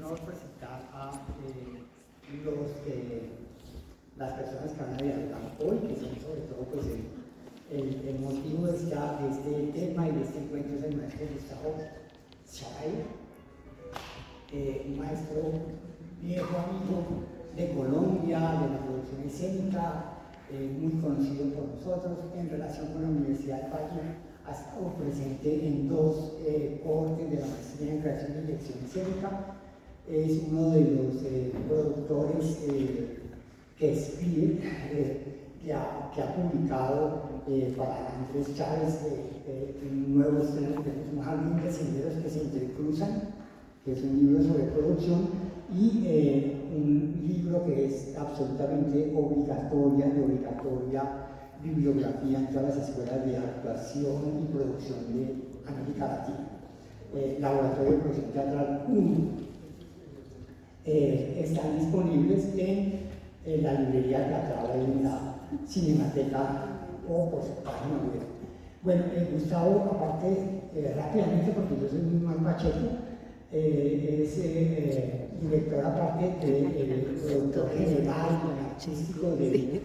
honor presentar a las personas que van a dialogar hoy, que son sobre todo pues, el motivo de este tema y de este encuentro es el maestro Gustavo Charay, un maestro viejo amigo de Colombia, de la producción escénica, muy conocido por nosotros en relación con la Universidad del Valle. Ha estado presente en dos cortes de la maestría en creación y dirección escénica. Es uno de los productores que escribe, que ha publicado para Andrés Chávez un nuevo estreno que es un jardín de senderos que se intercruzan, que es un libro sobre producción, y un libro que es absolutamente obligatoria bibliografía en todas las escuelas de actuación y producción de América Latina. Laboratorio de Producción Teatral 1. Están disponibles en la librería teatral o en la Cinemateca o por su página web. Bueno, Gustavo, aparte, rápidamente, porque yo soy muy mal pacheco, es director aparte del productor general artístico del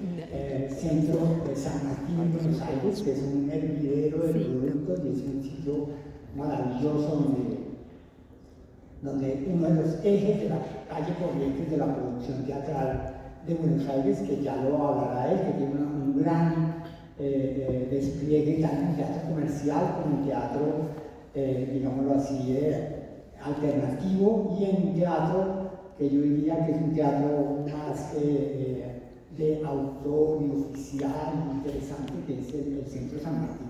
Centro de San Martín en Buenos Aires, que es un hervidero de productos y es un sitio maravilloso donde uno de los ejes de la calle Corrientes de la producción teatral de Buenos Aires, que ya lo hablará él, que tiene un gran despliegue tanto en teatro comercial como en teatro, digámoslo así, alternativo, y en un teatro que yo diría que es un teatro más de autor y oficial, muy interesante, que es el Centro San Martín.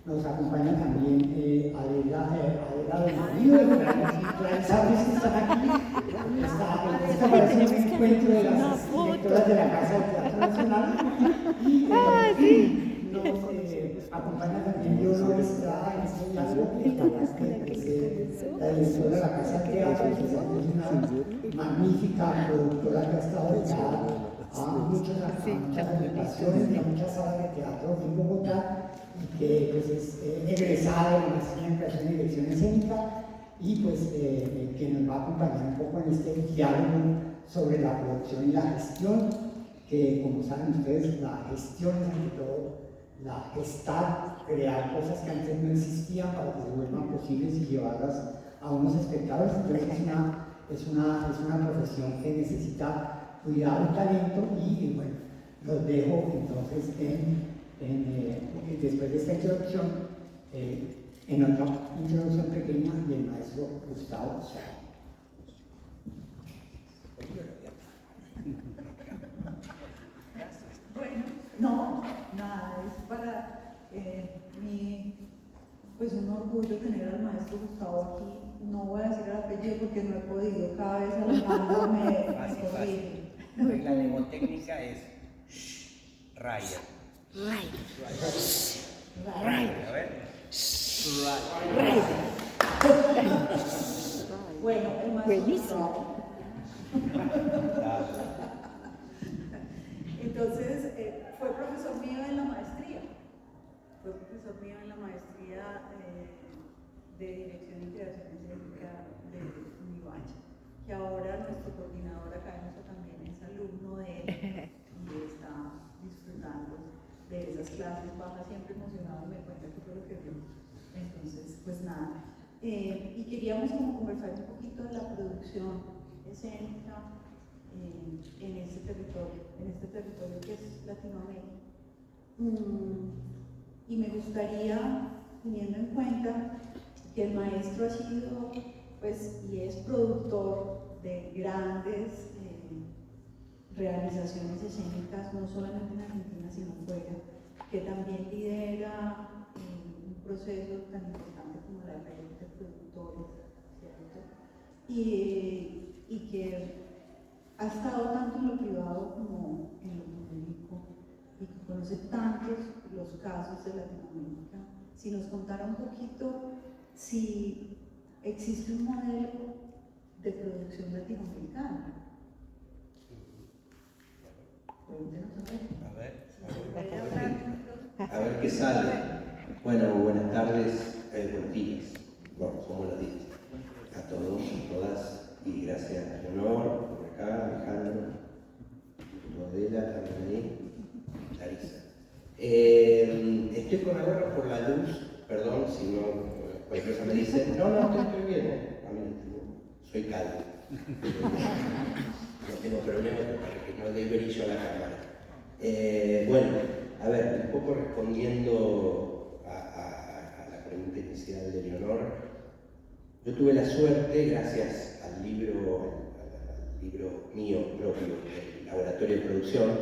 Nos acompaña también Adela del Marido, Clarisa Ruiz, que están aquí. Esta parece un encuentro de las directoras de la Casa del Teatro Nacional. Y nos acompaña también Leonor Estrada en este diálogo, que es la directora de la Casa del Teatro, que es una magnífica productora que ha estado dedicada a muchas presentaciones y a muchas salas de teatro en Bogotá, y que pues, es egresada de la maestría en creación y dirección escénica, y pues que nos va a acompañar un poco en este diálogo sobre la producción y la gestión, que como saben ustedes, la gestión es ante todo la gestar, crear cosas que antes no existían para que se vuelvan posibles y llevarlas a unos espectadores. Entonces es una profesión que necesita cuidado y talento, y bueno, los dejo entonces después de esta introducción, en otra introducción pequeña del maestro Gustavo Charay. Bueno, no, nada, es para mí, pues un orgullo tener al maestro Gustavo aquí. No voy a decir el apellido porque no he podido, cada vez Alejandro me corrige. La mnemotécnica es Raya. A ver. Bueno, el maestro Gustavo. Entonces, fue profesor mío en la maestría. Fue profesor mío en la maestría de dirección y creación escénica de Univalle, que ahora nuestro coordinador académico también es alumno de él y está disfrutando de esas clases. Baja siempre emocionado, me cuenta que fue lo que vio. Entonces, pues nada. Y queríamos como conversar un poquito de la producción escénica en este territorio que es Latinoamérica. Y me gustaría, teniendo en cuenta que el maestro ha sido, pues, y es productor de grandes realizaciones escénicas, no solamente en Argentina, sino fuera, que también lidera un proceso tan importante como la red de productores, ¿cierto? Y que ha estado tanto en lo privado como en lo público, y que conoce tantos los casos de Latinoamérica. Si nos contara un poquito si existe un modelo de producción latinoamericana. A ver qué sale. Bueno, buenas tardes, buenos días. Bueno, son buenos días a todos y todas, y gracias cualquier cosa me dicen, no, estoy bien, a mí soy calvo. No tengo problema para que no dé brillo a la cámara. Bueno, a ver, un poco respondiendo a la pregunta inicial de Leonor, yo tuve la suerte, gracias al libro mío propio, el Laboratorio de Producción,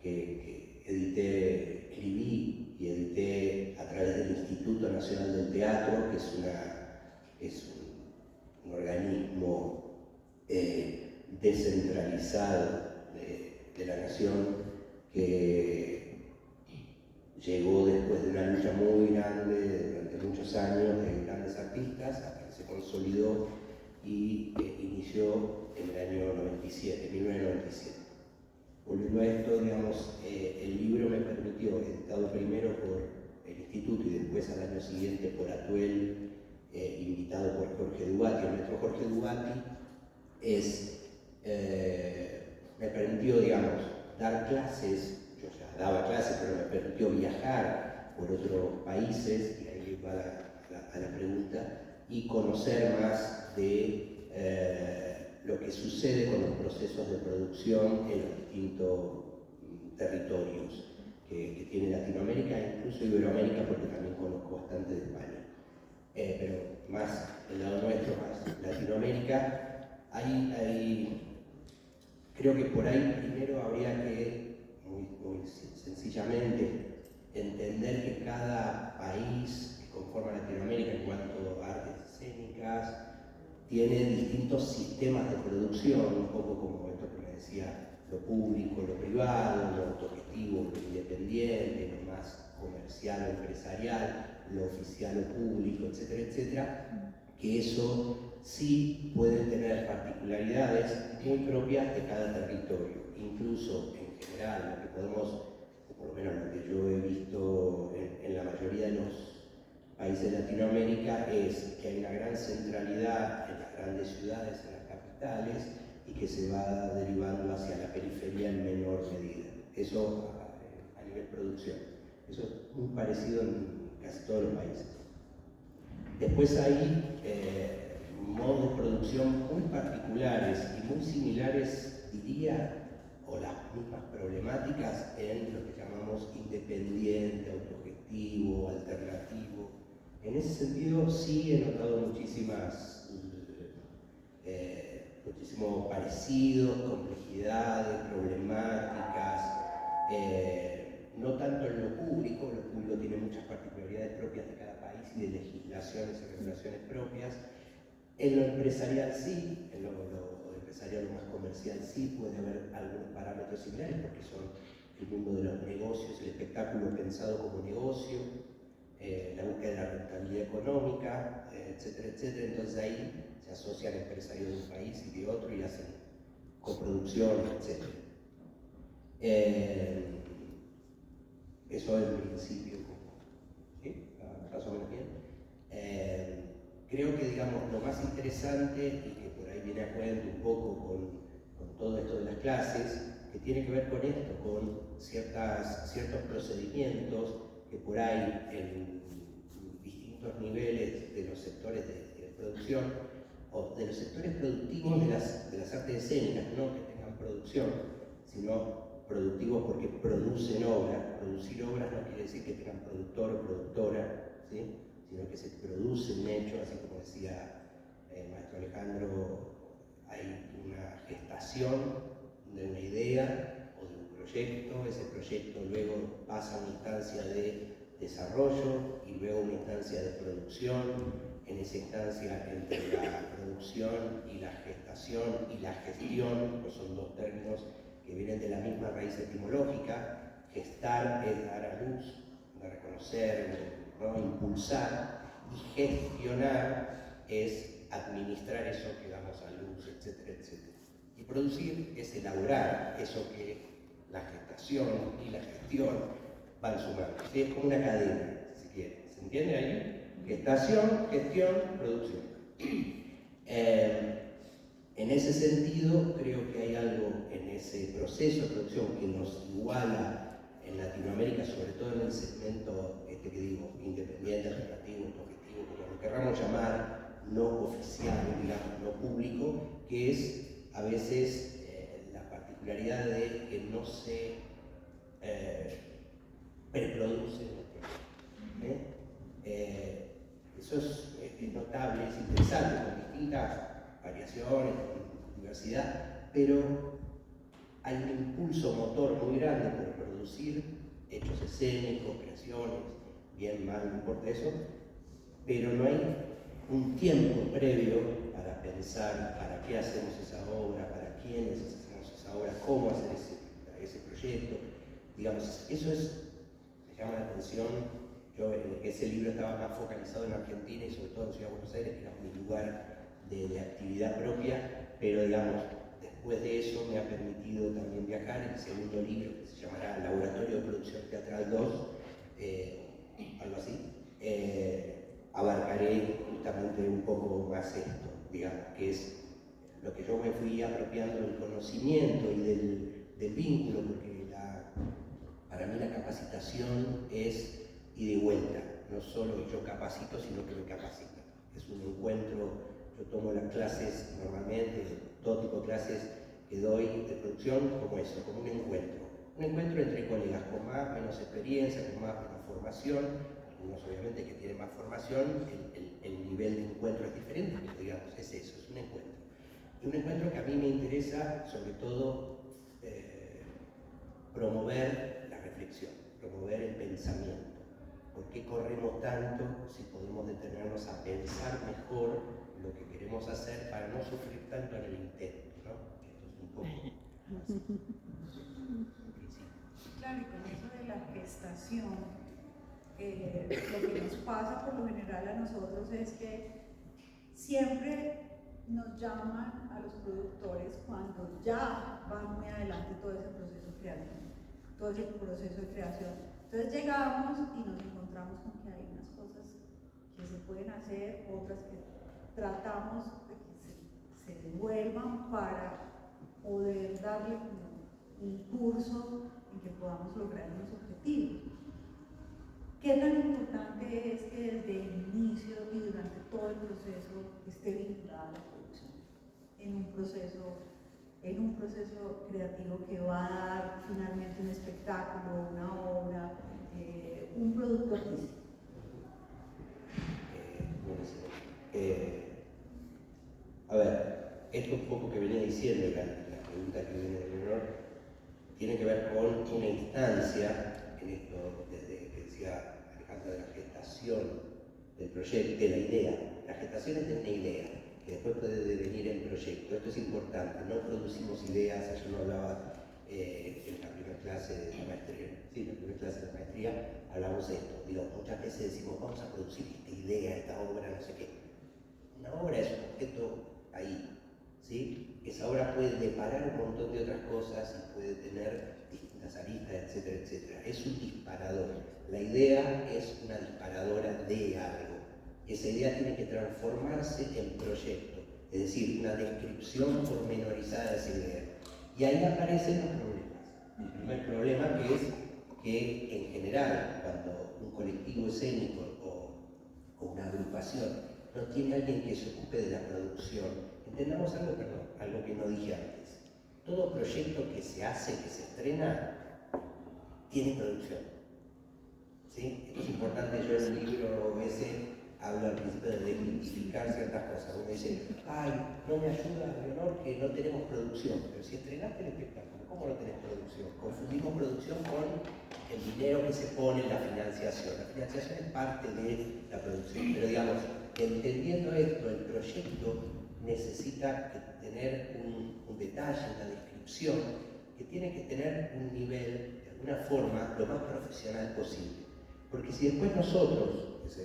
que escribí y edité a través del Instituto Nacional del Teatro, que es un organismo descentralizado de la nación, que llegó después de una lucha muy grande durante muchos años de grandes artistas, hasta que se consolidó y inició en el año 1997. Volviendo a esto, digamos, el libro me permitió, editado primero por el Instituto y después al año siguiente por Atuel, invitado por Jorge Dugatti, el maestro Jorge Dugatti, me permitió, digamos, dar clases. Yo ya daba clases, pero me permitió viajar por otros países, y ahí va a la pregunta, y conocer más de lo que sucede con los procesos de producción en los distintos territorios que tiene Latinoamérica, incluso Iberoamérica, porque también conozco bastante de España. Pero más el lado nuestro, más Latinoamérica, creo que por ahí primero habría que, muy sencillamente, entender que cada país que conforma Latinoamérica en cuanto a artes escénicas tiene distintos sistemas de producción, un poco como esto que me decía, lo público, lo privado, lo autogestivo, lo independiente, lo más comercial o empresarial, lo oficial o público, etcétera, etcétera, que eso sí puede tener particularidades muy propias de cada territorio. Incluso en general, lo que podemos, o por lo menos lo que yo he visto en la mayoría de los países de Latinoamérica, es que hay una gran centralidad en las grandes ciudades, en las capitales, y que se va derivando hacia la periferia en menor medida. Eso a nivel producción. Eso es muy parecido en casi todos los países. Después hay modos de producción muy particulares y muy similares, diría, o las mismas problemáticas en lo que llamamos independiente, autogestivo, alternativo. En ese sentido sí he notado muchísimos parecidos, complejidades, problemáticas, no tanto en lo público tiene muchas particularidades propias de cada país y de legislaciones y regulaciones propias. En lo empresarial sí, en lo empresarial, lo más comercial sí, puede haber algunos parámetros similares porque son el mundo de los negocios, el espectáculo pensado como negocio, la búsqueda de la rentabilidad económica, etcétera, etcétera. Entonces ahí se asocian empresarios de un país y de otro y hacen coproducciones, etcétera. Eso en principio, ¿sí? Más o menos bien. Creo que, digamos, lo más interesante, y que por ahí viene a cuento un poco con todo esto de las clases, que tiene que ver con esto, con ciertos procedimientos que por ahí en distintos niveles de los sectores de producción, o de los sectores productivos de las artes escénicas, no que tengan producción, sino productivos porque producen obras. Producir obras no quiere decir que tengan productor o productora, ¿sí? Sino que se produce un hecho, así como decía el maestro Alejandro, hay una gestación de una idea o de un proyecto, ese proyecto luego pasa a una instancia de desarrollo y luego una instancia de producción. En esa instancia entre la producción y la gestación y la gestión, pues son dos términos que vienen de la misma raíz etimológica. Gestar es dar a luz, de reconocer, ¿no? Impulsar, y gestionar es administrar eso que damos a luz, etcétera, etcétera. Y producir es elaborar eso que la gestación y la gestión van sumando. ¿Sí? Es como una cadena, si quieren. ¿Se entiende ahí? Gestación, gestión, producción. En ese sentido, creo que hay algo en ese proceso de producción que nos iguala en Latinoamérica, sobre todo en el segmento que digo, independiente, alternativo, autogestivo, como lo querramos llamar, no oficial, digamos, no público, que es a veces la particularidad de que no se preproduce los proyectos. Eso es notable, es interesante, con distintas variaciones, con diversidad, pero hay un impulso motor muy grande por producir hechos escénicos, creaciones, bien, mal, no importa eso, pero no hay un tiempo previo para pensar para qué hacemos esa obra, para quiénes hacemos esa obra, cómo hacer ese proyecto. Digamos, eso me llama la atención. Yo en ese libro estaba más focalizado en Argentina y sobre todo en Ciudad de Buenos Aires, que era mi lugar de actividad propia, pero digamos, después de eso me ha permitido también viajar. El segundo libro, que se llamará Laboratorio de Producción Teatral 2, algo así, abarcaré justamente un poco más esto, digamos, que es lo que yo me fui apropiando del conocimiento y del vínculo, porque para mí la capacitación es ida y vuelta, no solo yo capacito, sino que me capacitan. Es un encuentro. Yo tomo las clases normalmente, todo tipo de clases que doy de producción, como eso, como un encuentro. Un encuentro entre colegas con más o menos experiencia, con más o menos formación. Algunos obviamente que tienen más formación, el nivel de encuentro es diferente, pero digamos, es eso, es un encuentro. Y un encuentro que a mí me interesa, sobre todo, promover la reflexión, promover el pensamiento. ¿Por qué corremos tanto si podemos detenernos a pensar mejor lo que queremos hacer para no sufrir tanto en el intento, ¿no? Esto es un poco así. Claro, y con eso de la gestación, lo que nos pasa por lo general a nosotros es que siempre nos llaman a los productores cuando ya va muy adelante todo ese proceso creativo, todo ese proceso de creación. Entonces llegamos y nos encontramos con que hay unas cosas que se pueden hacer, otras que tratamos de que se devuelvan para poder darle un curso en que podamos lograr unos objetivos. ¿Qué tan importante es que desde el inicio y durante todo el proceso esté vinculada la producción en un proceso creativo que va a dar finalmente un espectáculo, una obra, un producto artístico? A ver, esto un poco que venía diciendo, la pregunta que viene de menor, tiene que ver con una instancia en esto, desde que decía Alejandra, de la gestación del proyecto, de la idea. La gestación es de una idea, que después puede devenir en proyecto. Esto es importante, no producimos ideas. Ayer no hablaba en la primera clase de la maestría, sí, en la primera clase de la maestría hablamos de esto. Digo, muchas veces decimos, vamos a producir esta idea, esta obra, no sé qué. Una obra es un objeto ahí, ¿sí? Esa obra puede deparar un montón de otras cosas y puede tener distintas aristas, etcétera, etcétera. Es un disparador. La idea es una disparadora de algo. Esa idea tiene que transformarse en proyecto, es decir, una descripción pormenorizada de esa idea. Y ahí aparecen los problemas. El primer problema que es que, en general, cuando un colectivo escénico o una agrupación no tiene alguien que se ocupe de la producción, entendamos algo, algo que no dije antes. Todo proyecto que se hace, que se estrena, tiene producción. ¿Sí? Esto es importante. Yo en el libro ese hablo al principio de desmitificar ciertas cosas. Uno dice, ay, no me ayuda, Leonor, que no tenemos producción. Pero si estrenaste el espectáculo, ¿cómo no tenés producción? Confundimos producción con el dinero que se pone en la financiación. La financiación es parte de la producción. Pero digamos, entendiendo esto, el proyecto necesita tener un detalle, una descripción, que tiene que tener un nivel, de alguna forma, lo más profesional posible. Porque si después nosotros, es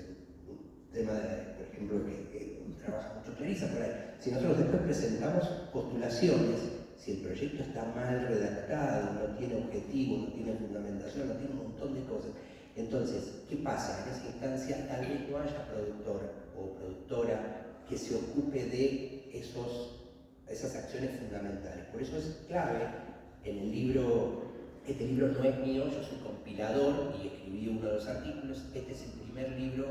un tema, por ejemplo, que trabaja mucho Clarisa por ahí, si nosotros después presentamos postulaciones, si el proyecto está mal redactado, no tiene objetivo, no tiene fundamentación, no tiene un montón de cosas, entonces, ¿qué pasa? En esa instancia tal vez no haya productor o productora que se ocupe de esas acciones fundamentales. Por eso es clave en el libro. Este libro no es mío, yo soy compilador y escribí uno de los artículos. Este es el primer libro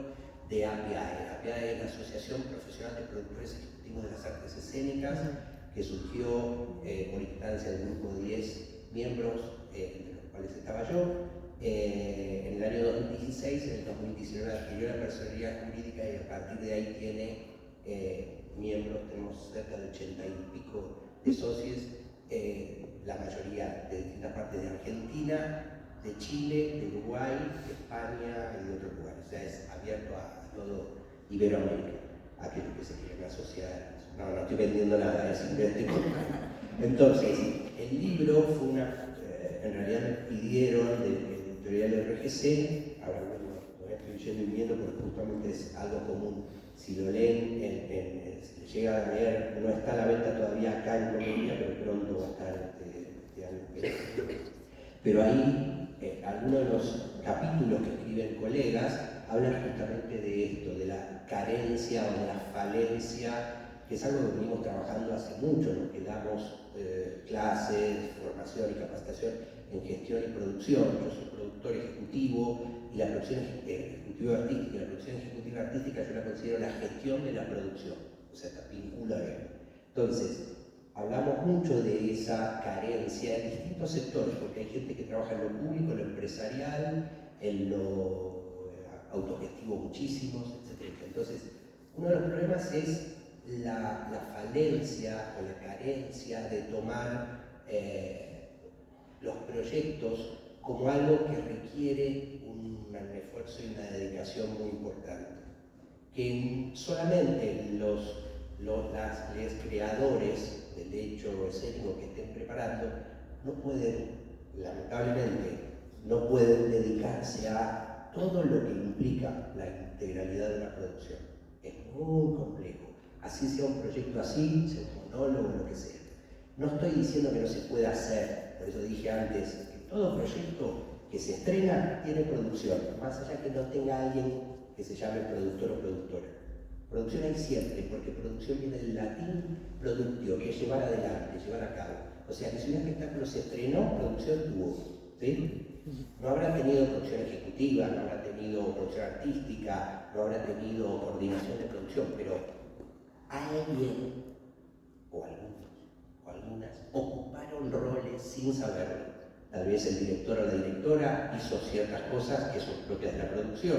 de APIAE. APIAE es la Asociación Profesional de Productores Ejecutivos de las Artes Escénicas, que surgió por instancia del grupo de 10 miembros, entre los cuales estaba yo. En el año 2016, en el 2019 adquirió la personalidad jurídica y a partir de ahí tiene miembros, tenemos cerca de 80 y pico de socios, la mayoría de distintas partes de Argentina, de Chile, de Uruguay, de España y de otros lugares. O sea, es abierto a todo Iberoamérica, a aquellos que se quieren asociar. No estoy vendiendo nada, es simplemente Entonces, el libro fue en realidad me pidieron de editorial RGC, ahora mismo lo estoy leyendo y viendo porque justamente es algo común. Si lo leen, si llega a leer, no está a la venta todavía acá en Colombia, pero pronto va a estar este año. Pero ahí, algunos de los capítulos que escriben colegas hablan justamente de esto, de la carencia o de la falencia, que es algo que venimos trabajando hace mucho, ¿no? Que damos clases, formación y capacitación en gestión y producción. Yo soy productor ejecutivo y la producción ejecutiva artística, y la producción ejecutiva artística yo la considero la gestión de la producción, o sea, está vinculada bien. Entonces, hablamos mucho de esa carencia en distintos sectores, porque hay gente que trabaja en lo público, en lo empresarial, en lo autogestivo muchísimos, etc. Entonces, uno de los problemas es la falencia o la carencia de tomar los proyectos como algo que requiere un esfuerzo y una dedicación muy importante. Que solamente los creadores del hecho escénico que estén preparando no pueden, lamentablemente, no pueden dedicarse a todo lo que implica la integralidad de una producción. Es muy complejo. Así sea un proyecto así, sea un monólogo, lo que sea. No estoy diciendo que no se pueda hacer, por eso dije antes que todo proyecto que se estrena tiene producción, más allá que no tenga alguien que se llame productor o productora. Producción hay siempre, porque producción viene del latín productio, que es llevar adelante, llevar a cabo. O sea que si un espectáculo se estrenó, producción tuvo, ¿sí? No habrá tenido producción ejecutiva, no habrá tenido producción artística, no habrá tenido coordinación de producción, pero alguien, o algunas, ocuparon roles sin saberlo. Tal vez el director o la directora hizo ciertas cosas que son propias de la producción.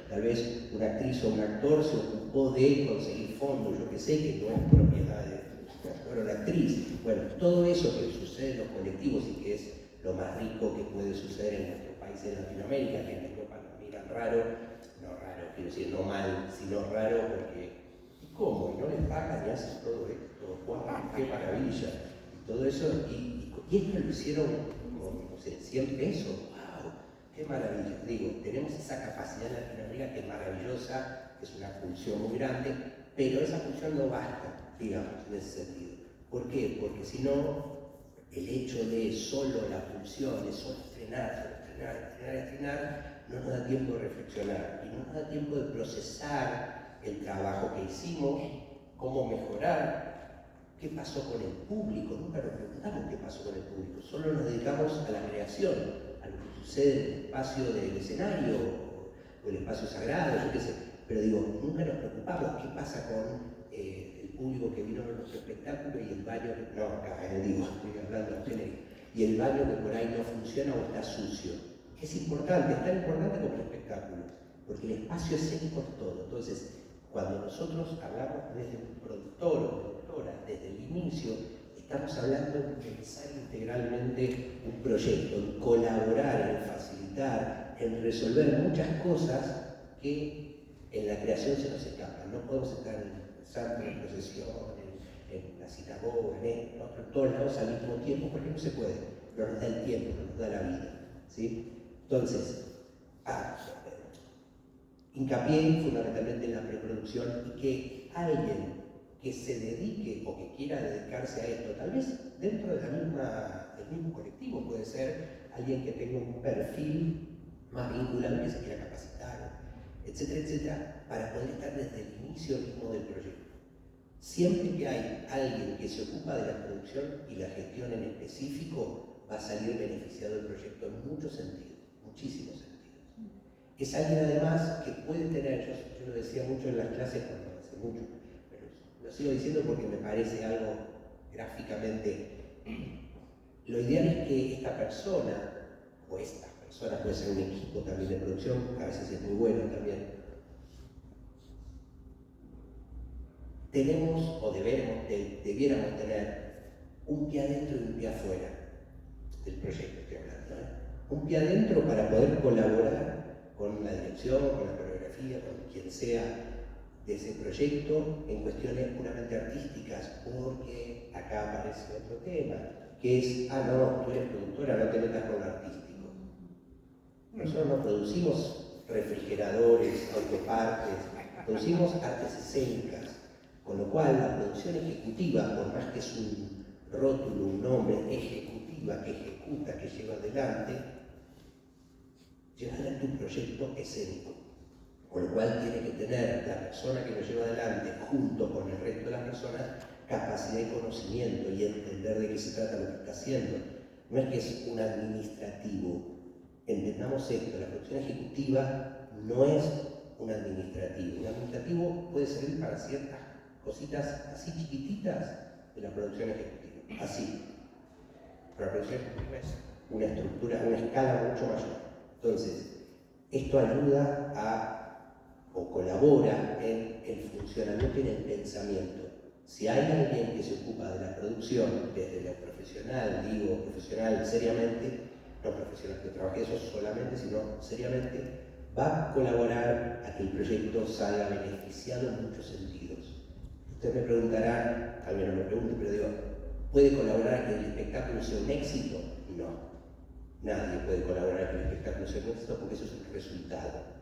Tal vez una actriz o un actor se ocupó de conseguir fondos, yo que sé, que no es propiedad del actor o la actriz. Bueno, todo eso que sucede en los colectivos y que es lo más rico que puede suceder en nuestros países de Latinoamérica, que en Europa nos miran raro, quiero decir, no mal, sino raro porque ¿cómo? ¿Y no les pagan y hacen todo esto? ¡Wow! ¡Qué maravilla! Y todo eso, y esto lo hicieron con, no sé, 100 pesos. ¡Wow! ¡Qué maravilla! Digo, tenemos esa capacidad en Latinoamérica que es maravillosa, que es una función muy grande, pero esa función no basta, digamos, en ese sentido. ¿Por qué? Porque si no, el hecho de solo la función, de solo estrenar, no nos da tiempo de reflexionar y no nos da tiempo de procesar el trabajo que hicimos, cómo mejorar, qué pasó con el público. Nunca nos preguntamos qué pasó con el público, solo nos dedicamos a la creación, a lo que sucede en el espacio del escenario o el espacio sagrado, yo qué sé, pero digo, nunca nos preocupamos qué pasa con el público que vino a ver nuestro espectáculo y el baño, no, acá digo, estoy hablando en genérico, y el baño que por ahí no funciona o está sucio. Es importante, es tan importante como el espectáculo, porque el espacio escénico es todo. Entonces, cuando nosotros hablamos desde un productor o productora, desde el inicio, estamos hablando de pensar integralmente un proyecto, en colaborar, en facilitar, en resolver muchas cosas que en la creación se nos escapan. No podemos estar en santo, en procesión, en la sinagoga, en todos lados al mismo tiempo, porque no se puede, no nos da el tiempo, no nos da la vida, ¿sí? Entonces, hincapié fundamentalmente en la preproducción y que alguien que se dedique o que quiera dedicarse a esto, tal vez dentro de del mismo colectivo, puede ser alguien que tenga un perfil más vinculado, que se quiera capacitar, etcétera, etcétera, para poder estar desde el inicio mismo del proyecto. Siempre que hay alguien que se ocupa de la producción y la gestión en específico, va a salir beneficiado del proyecto en muchos sentidos, muchísimos sentidos. es alguien además que puede tener, yo lo decía mucho en las clases cuando hace mucho, pero lo sigo diciendo porque me parece algo gráficamente. Lo ideal es que esta persona, o estas personas, puede ser un equipo también de producción, a veces es muy bueno también, tenemos o debiéramos tener un pie adentro y un pie afuera del proyecto, estoy hablando, un pie adentro para poder colaborar con la dirección, con la coreografía, con quien sea de ese proyecto en cuestiones puramente artísticas, porque acá aparece otro tema, que es, no, tú eres productora, no te metas con lo artístico. Nosotros no producimos refrigeradores, autopartes, producimos artes escénicas, con lo cual la producción ejecutiva, por más que es un rótulo, un nombre, ejecutiva, que ejecuta, que lleva adelante, lleva adelante un proyecto escénico, con lo cual tiene que tener la persona que lo lleva adelante, junto con el resto de las personas, capacidad y conocimiento y entender de qué se trata lo que está haciendo. No es que es un administrativo. Entendamos esto, la producción ejecutiva no es un administrativo. Un administrativo puede servir para ciertas cositas así chiquititas de la producción ejecutiva, así. Pero la producción ejecutiva es una estructura, una escala mucho mayor. Entonces, esto ayuda o colabora en el funcionamiento y en el pensamiento. Si hay alguien que se ocupa de la producción, desde lo profesional, digo profesional seriamente, no profesional que trabaje eso solamente, sino seriamente, va a colaborar a que el proyecto salga beneficiado en muchos sentidos. Ustedes me preguntarán, tal vez no me pregunten, pero digo, ¿puede colaborar a que el espectáculo sea un éxito? No. Nadie puede colaborar a que el espectáculo sea un éxito porque eso es un resultado.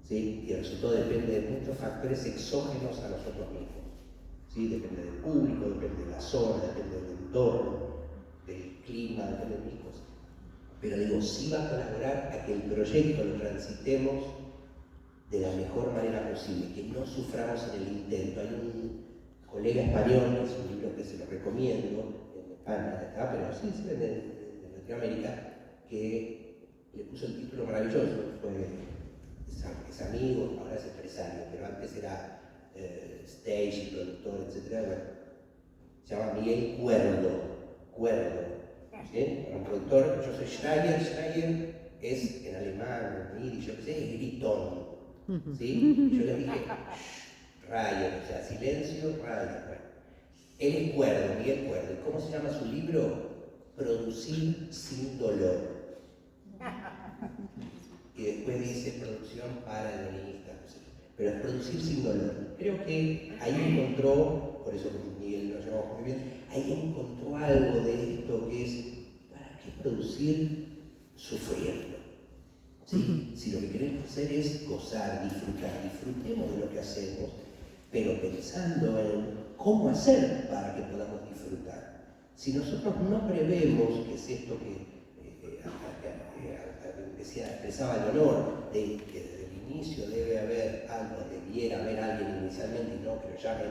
¿Sí? Y el resultado depende de muchos factores exógenos a nosotros mismos. ¿Sí? Depende del público, depende de la zona, depende del entorno, del clima, depende de mil cosas. Pero digo, sí va a colaborar a que el proyecto lo transitemos de la mejor manera posible, que no suframos en el intento. Hay un colega español, es un libro que se lo recomiendo, en España está, pero sí, en Latinoamérica, que le puso el título maravilloso, es amigo, ahora es empresario, pero antes era stage y productor, etc. Bueno, se llama Miguel Cuerdo, ¿sí? Un productor, yo soy Schreier es en alemán, en yiddish, yo qué sé, es gritón, ¿sí? Yo le dije, Schreier, o sea, silencio, Schreier. Bueno, él es Cuerdo, Miguel Cuerdo. ¿Y cómo se llama su libro? Producir sin dolor. Y después dice producción para el guionista, no sé, pero es producir sin dolor. Creo que ahí encontró, por eso Miguel lo llamamos muy bien, ahí encontró algo de esto que es, ¿para qué producir sufriendo? ¿Sí? Si lo que queremos hacer es gozar, disfrutemos de lo que hacemos, pero pensando en cómo hacer para que podamos disfrutar. Si nosotros no prevemos, que es esto que expresaba Leonor, de que desde el inicio debe haber algo, debiera haber alguien inicialmente, y no que lo llamen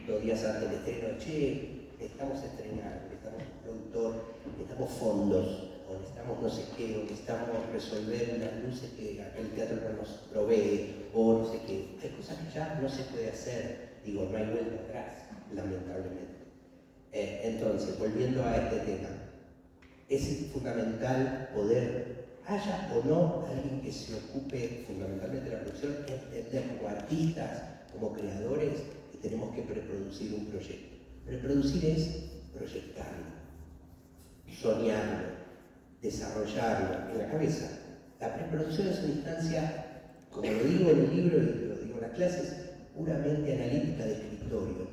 2 días antes del estreno, che, necesitamos estrenar, necesitamos un productor, necesitamos fondos, o necesitamos no sé qué, o necesitamos resolver unas luces que aquel teatro no nos provee, o no sé qué. Hay cosas que ya no se puede hacer, digo, no hay vuelta atrás, lamentablemente. Entonces, volviendo a este tema, es fundamental poder, haya o no alguien que se ocupe fundamentalmente de la producción, entender como artistas, como creadores, que tenemos que preproducir un proyecto. Preproducir es proyectarlo, soñarlo, desarrollarlo en la cabeza. La preproducción es una instancia, como lo digo en el libro y lo digo en las clases, puramente analítica de escritorio,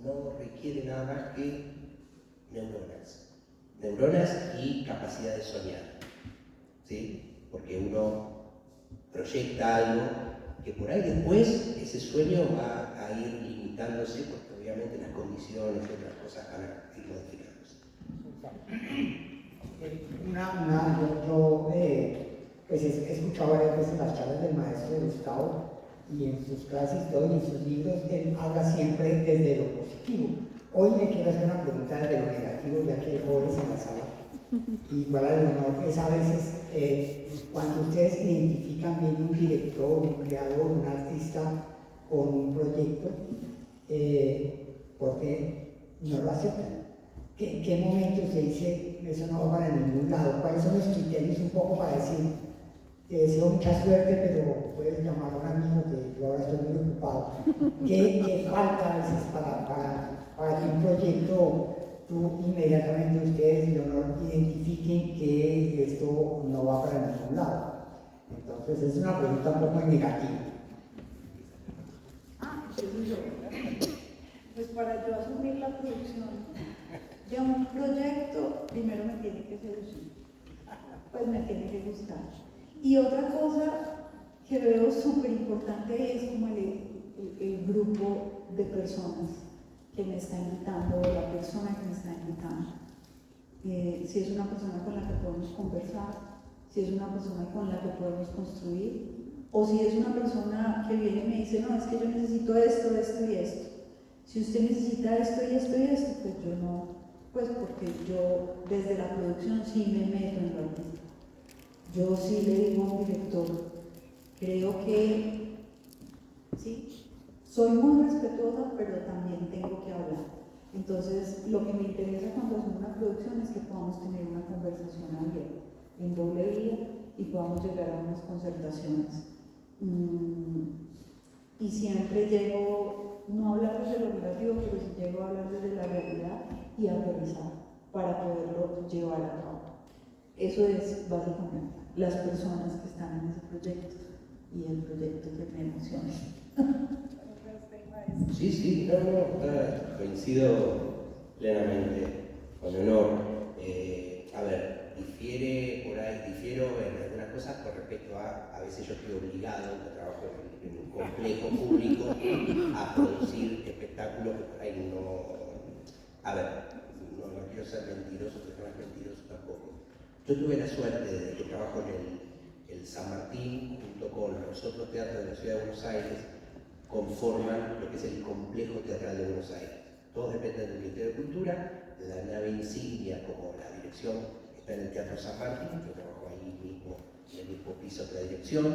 no requiere nada más que neuronas y capacidad de soñar, ¿sí? Porque uno proyecta algo que por ahí después ese sueño va a ir limitándose porque obviamente las condiciones y otras cosas van a ir modificándose. Yo pues he escuchado varias veces las charlas del maestro Gustavo y en sus clases y todo, y en sus libros, él habla siempre desde lo positivo. Hoy le quiero hacer una pregunta desde lo negativo, ya que hay jóvenes en la sala. Igual al honor es a veces cuando ustedes identifican bien un director, un creador, un artista con un proyecto, porque no lo aceptan. ¿En qué momento se dice eso no va para ningún lado? ¿Cuáles son los criterios un poco para decir, te deseo mucha suerte, pero puedes llamar a un amigo que yo ahora estoy muy ocupado? ¿Qué falta a veces para que un proyecto, tú inmediatamente ustedes y honor identifiquen que esto no va para ningún lado? Entonces es una pregunta un poco negativa. Eso yo. Pues para yo asumir la producción de un proyecto, primero me tiene que seducir, pues me tiene que gustar. Y otra cosa que veo súper importante es como el grupo de personas que me está invitando, o la persona que me está invitando. Si es una persona con la que podemos conversar, si es una persona con la que podemos construir, o si es una persona que viene y me dice, no, es que yo necesito esto, esto y esto. Si usted necesita esto y esto y esto, pues yo no, pues porque yo desde la producción sí me meto en lo artístico. Yo sí le digo a un director, creo que, sí, soy muy respetuosa, pero también tengo que hablar. Entonces, lo que me interesa cuando hacemos una producción es que podamos tener una conversación abierta, en doble vía, y podamos llegar a unas concertaciones. Y siempre llego, no a hablar desde lo negativo, pero sí llego a hablar desde la realidad y a aterrizar para poderlo llevar a cabo. Eso es básicamente las personas que están en ese proyecto y el proyecto que me emociona. Sí, coincido plenamente con honor. A ver, difiero en algunas cosas con respecto a veces yo estoy obligado, yo trabajo en un complejo público, a producir espectáculos que por ahí no. A ver, no quiero ser mentiroso, pero no es mentiroso tampoco. Yo tuve la suerte de que trabajo en el San Martín, junto con los otros teatros de la Ciudad de Buenos Aires, conforman lo que es el Complejo Teatral de Buenos Aires. Todos dependen del Ministerio de Cultura, la nave insignia como la dirección está en el Teatro San Martín, yo trabajo ahí mismo, en el mismo piso de la dirección.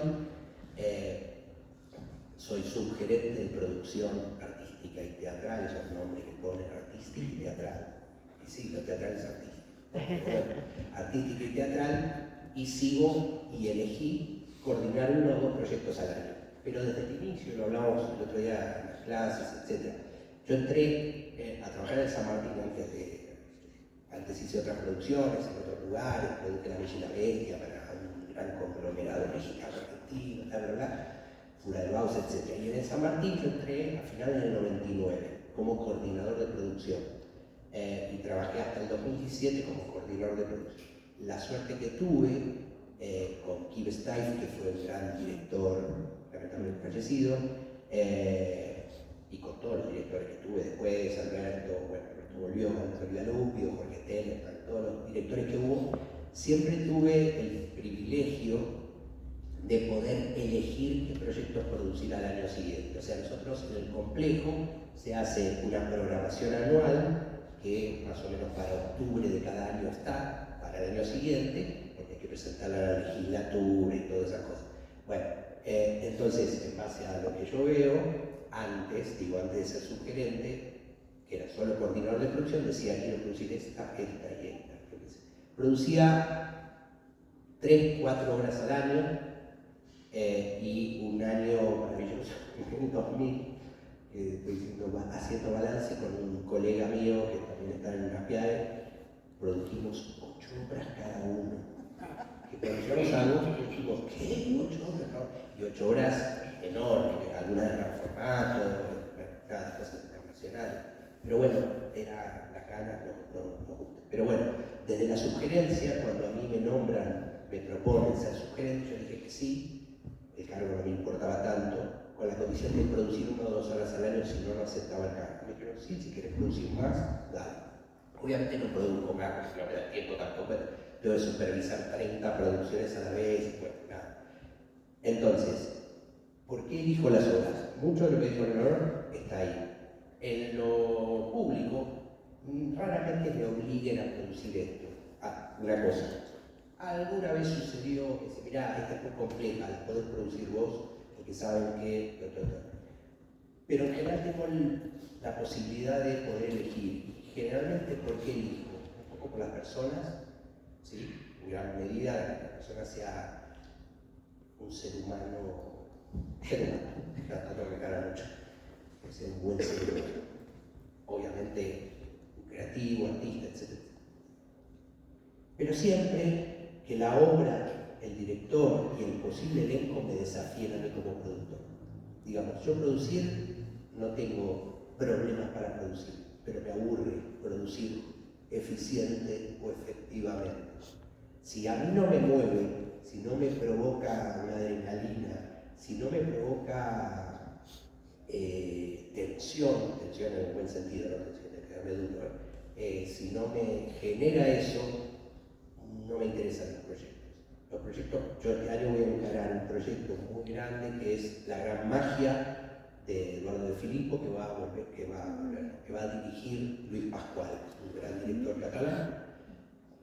Soy subgerente de producción artística y teatral, esos nombres que ponen artística y teatral. Y sí, lo teatral es artístico. Artística y teatral, y sigo y elegí coordinar uno o dos proyectos al año. Pero desde el inicio, lo hablamos el otro día en las clases, etc. Yo entré a trabajar en San Martín antes hice otras producciones en otros lugares, produje La Bella y la Bestia para un gran conglomerado mexicano argentino, ¿verdad? Fura del Baus, etc. Y en el San Martín yo entré a finales del 99 como coordinador de producción y trabajé hasta el 2017 como coordinador de producción. La suerte que tuve con Kib Steiff, que fue un gran director, lamentablemente fallecido, y con todos los directores que tuve después, Alberto, volvió, Alberto Villalupio, Jorge Teller, todos los directores que hubo, siempre tuve el privilegio de poder elegir qué proyectos producir al año siguiente. O sea, nosotros en el complejo se hace una programación anual que más o menos para octubre de cada año está, para el año siguiente, porque hay que presentarla a la legislatura y todas esas cosas. Bueno, entonces, en base a lo que yo veo, antes de ser subgerente, que era solo coordinador de producción, decía quiero producir esta y esta. Producía 3-4 horas al año y un año maravilloso, en 2000, haciendo balance con un colega mío que también está en UNAPIAE, produjimos 8 horas cada uno. Que cuando llegamos a agosto dijimos, ¿qué? 8 horas, ¿no? Y 8 horas enormes, algunas eran formatos, cada cosa internacional. Pero bueno, era las ganas, no gusta. Pero bueno, desde la sugerencia, cuando a mí me nombran, me proponen ser sugerente, yo dije que sí, el cargo no me importaba tanto, con la condición de producir 1 o 2 horas al año, si no aceptaba el cargo. Me dijeron, sí, si quieres producir más, dale. Obviamente no produzco más, porque no me da tiempo tampoco, tengo que supervisar 30 producciones a la vez, bueno, nada. Entonces, ¿por qué elijo las horas? Mucho de lo que dijo Leonor está ahí. En lo público, raramente me obliguen a producir esto. una cosa. Alguna vez sucedió que dice, mirá, esta es muy compleja, la podés producir vos, porque saben que... Pero en general tengo la posibilidad de poder elegir. Generalmente, ¿por qué elijo? Un poco por las personas, ¿sí? En gran medida, que la persona sea un ser humano, no me cara mucho, que sea un buen ser humano. Obviamente, creativo, artista, etc. Pero siempre que la obra, el director y el posible elenco me desafíen a mí como productor. Digamos, yo producir no tengo problemas para producir, pero me aburre producir eficiente o efectivamente. Si a mí no me mueve, si no me provoca una adrenalina, si no me provoca tensión en el buen sentido, no tensión de quedarme duro, si no me genera eso, no me interesan los proyectos. Los proyectos, yo este año voy a encarar un proyecto muy grande que es La Gran Magia de Eduardo de Filippo, que va a dirigir Luis Pascual, un gran director catalán,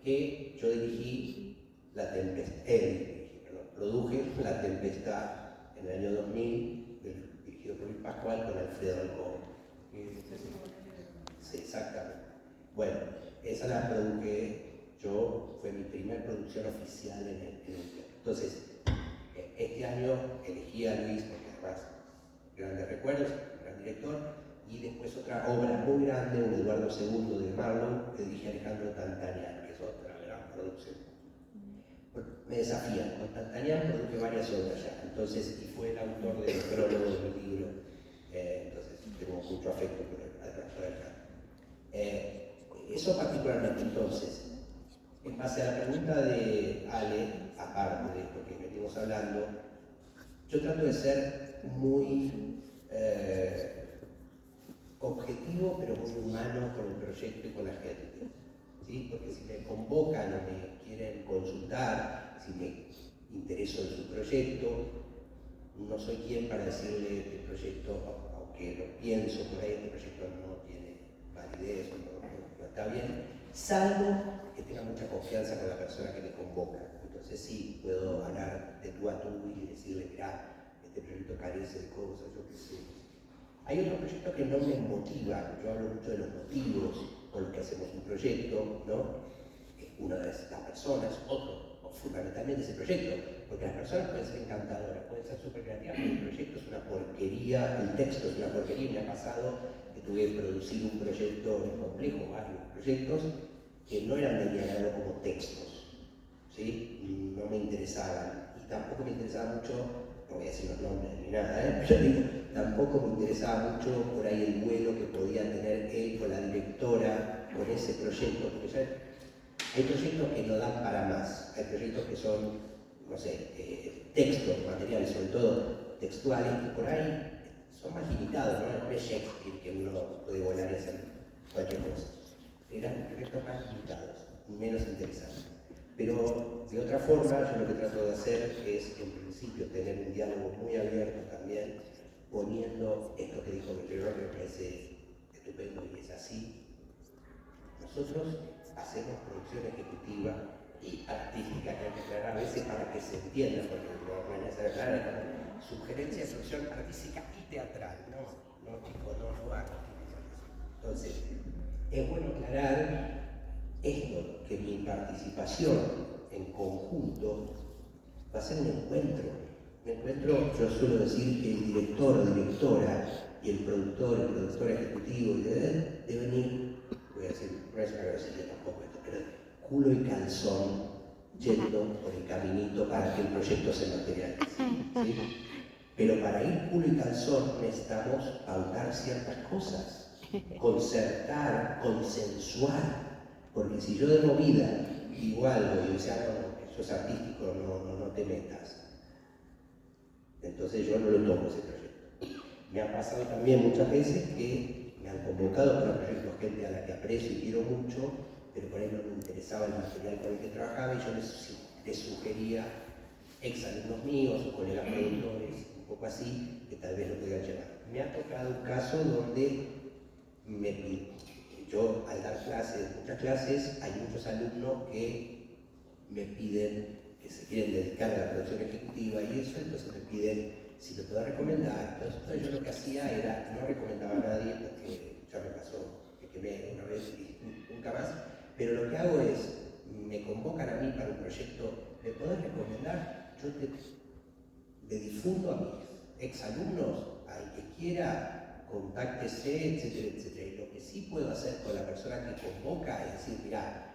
que yo dirigí La Tempestad, produje La Tempestad en el año 2000, dirigido por Luis Pascual con Alfredo Alcoba. Sí, exactamente. Bueno, esa la produje yo, fue mi primera producción oficial en el teatro. Entonces, este año elegí a Luis, porque además, grandes recuerdos, gran director, y después otra obra muy grande, un Eduardo II de Marlowe, que dirige Alejandro Tantanian, que es otra gran producción. Bueno, me desafía, con Tantanian produje varias obras ya, entonces, y fue el autor del prólogo de mi libro, entonces tengo mucho afecto por él. Eso particularmente, entonces, en base a la pregunta de Ale, aparte de esto que venimos hablando, yo trato de ser muy objetivo, pero muy humano con el proyecto y con la gente. ¿Sí? Porque si me convocan o me quieren consultar, si me intereso en su proyecto, no soy quien para decirle este proyecto, aunque lo pienso por ahí, este proyecto no tiene validez o no está bien, salvo que tenga mucha confianza con la persona que me convoca. Entonces sí, puedo hablar de tú a tú y decirle, mirá, este proyecto carece de cosas, yo qué sé. Hay otros proyectos que no me motivan, yo hablo mucho de los motivos por los que hacemos un proyecto, ¿no? Una de las personas, otro, o fundamentalmente ese proyecto, porque las personas pueden ser encantadoras, pueden ser súper creativas, pero el proyecto es una porquería, el texto es una porquería. Me ha pasado que tuve que producir un proyecto complejo, varios proyectos, que no eran de mi agrado como textos, ¿sí? No me interesaban, y tampoco me interesaba mucho, no voy a decir los nombres ni nada, pero digo, tampoco me interesaba mucho por ahí el vuelo que podía tener él con la directora, con ese proyecto, porque ya hay proyectos que no dan para más, hay proyectos que son, no sé, textos, materiales, sobre todo textuales, que por ahí son más limitados, ¿no? No es Shakespeare que uno puede volar y hacer cualquier cosa. Eran proyectos más limitados, menos interesantes. Pero de otra forma, yo lo que trato de hacer es, en principio, tener un diálogo muy abierto también, poniendo esto que dijo Miguel, que me parece estupendo y es así. Nosotros hacemos producción ejecutiva y artística, que hay que aclarar a veces para que se entienda, porque no es necesario aclarar, sugerencia de producción artística y teatral, no chicos, no hagan. Entonces, es bueno aclarar esto, que mi participación en conjunto va a ser un encuentro. Yo suelo decir que el director o directora y el productor ejecutivo deben ir, voy a decir, no es una grosería tampoco esto, pero culo y calzón yendo por el caminito para que el proyecto se materialice. ¿Sí? Pero para ir culo y calzón necesitamos pautar ciertas cosas, concertar, consensuar. Porque si yo de movida digo algo y decía, no, eso es artístico, no te metas, entonces yo no lo tomo ese proyecto. Me ha pasado también muchas veces que me han convocado para proyectos, gente a la que aprecio y quiero mucho, pero por ahí no me interesaba el material con el que trabajaba y yo les sugería exalumnos míos o colegas productores, un poco así, que tal vez lo podían llevar. Me ha tocado un caso donde yo al dar clases, muchas clases, hay muchos alumnos que me piden, que se quieren dedicar a la producción ejecutiva y eso, entonces me piden si me puedo recomendar. Entonces yo lo que hacía era, no recomendaba a nadie porque ya me pasó, que quemé una vez y nunca más, pero lo que hago es, me convocan a mí para un proyecto, ¿me podés recomendar? Yo le difundo a mis exalumnos, al que quiera, contáctese, etcétera, etcétera. Y lo que sí puedo hacer con la persona que convoca es decir, mira,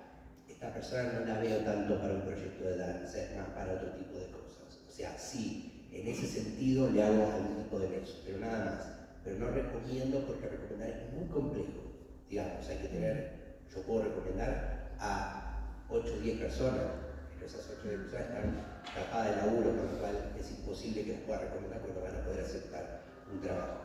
esta persona no la veo tanto para un proyecto de danza, es más para otro tipo de cosas. O sea, sí, en ese sentido le hago algún tipo de nexo, pero nada más. Pero no recomiendo porque recomendar es muy complejo. Digamos, hay que tener, yo puedo recomendar a 8 o 10 personas, pero esas 8 o 10 personas están tapadas de laburo, con lo cual es imposible que las pueda recomendar porque no van a poder aceptar un trabajo.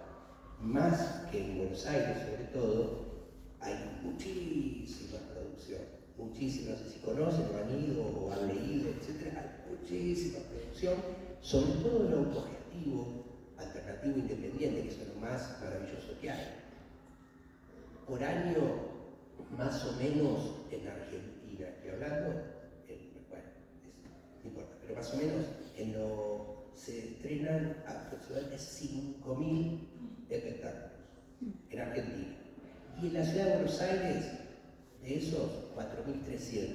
Más que en Buenos Aires, sobre todo, hay muchísima producción, muchísimas, no sé si conocen o han ido o han leído, etc. Hay muchísima producción, sobre todo el autogestivo, alternativo, independiente, que es lo más maravilloso que hay. Por año, más o menos en Argentina, estoy hablando, bueno, no importa, pero más o menos se estrenan aproximadamente 5.000 espectáculos en Argentina. Y en la ciudad de Buenos Aires, de esos 4.300.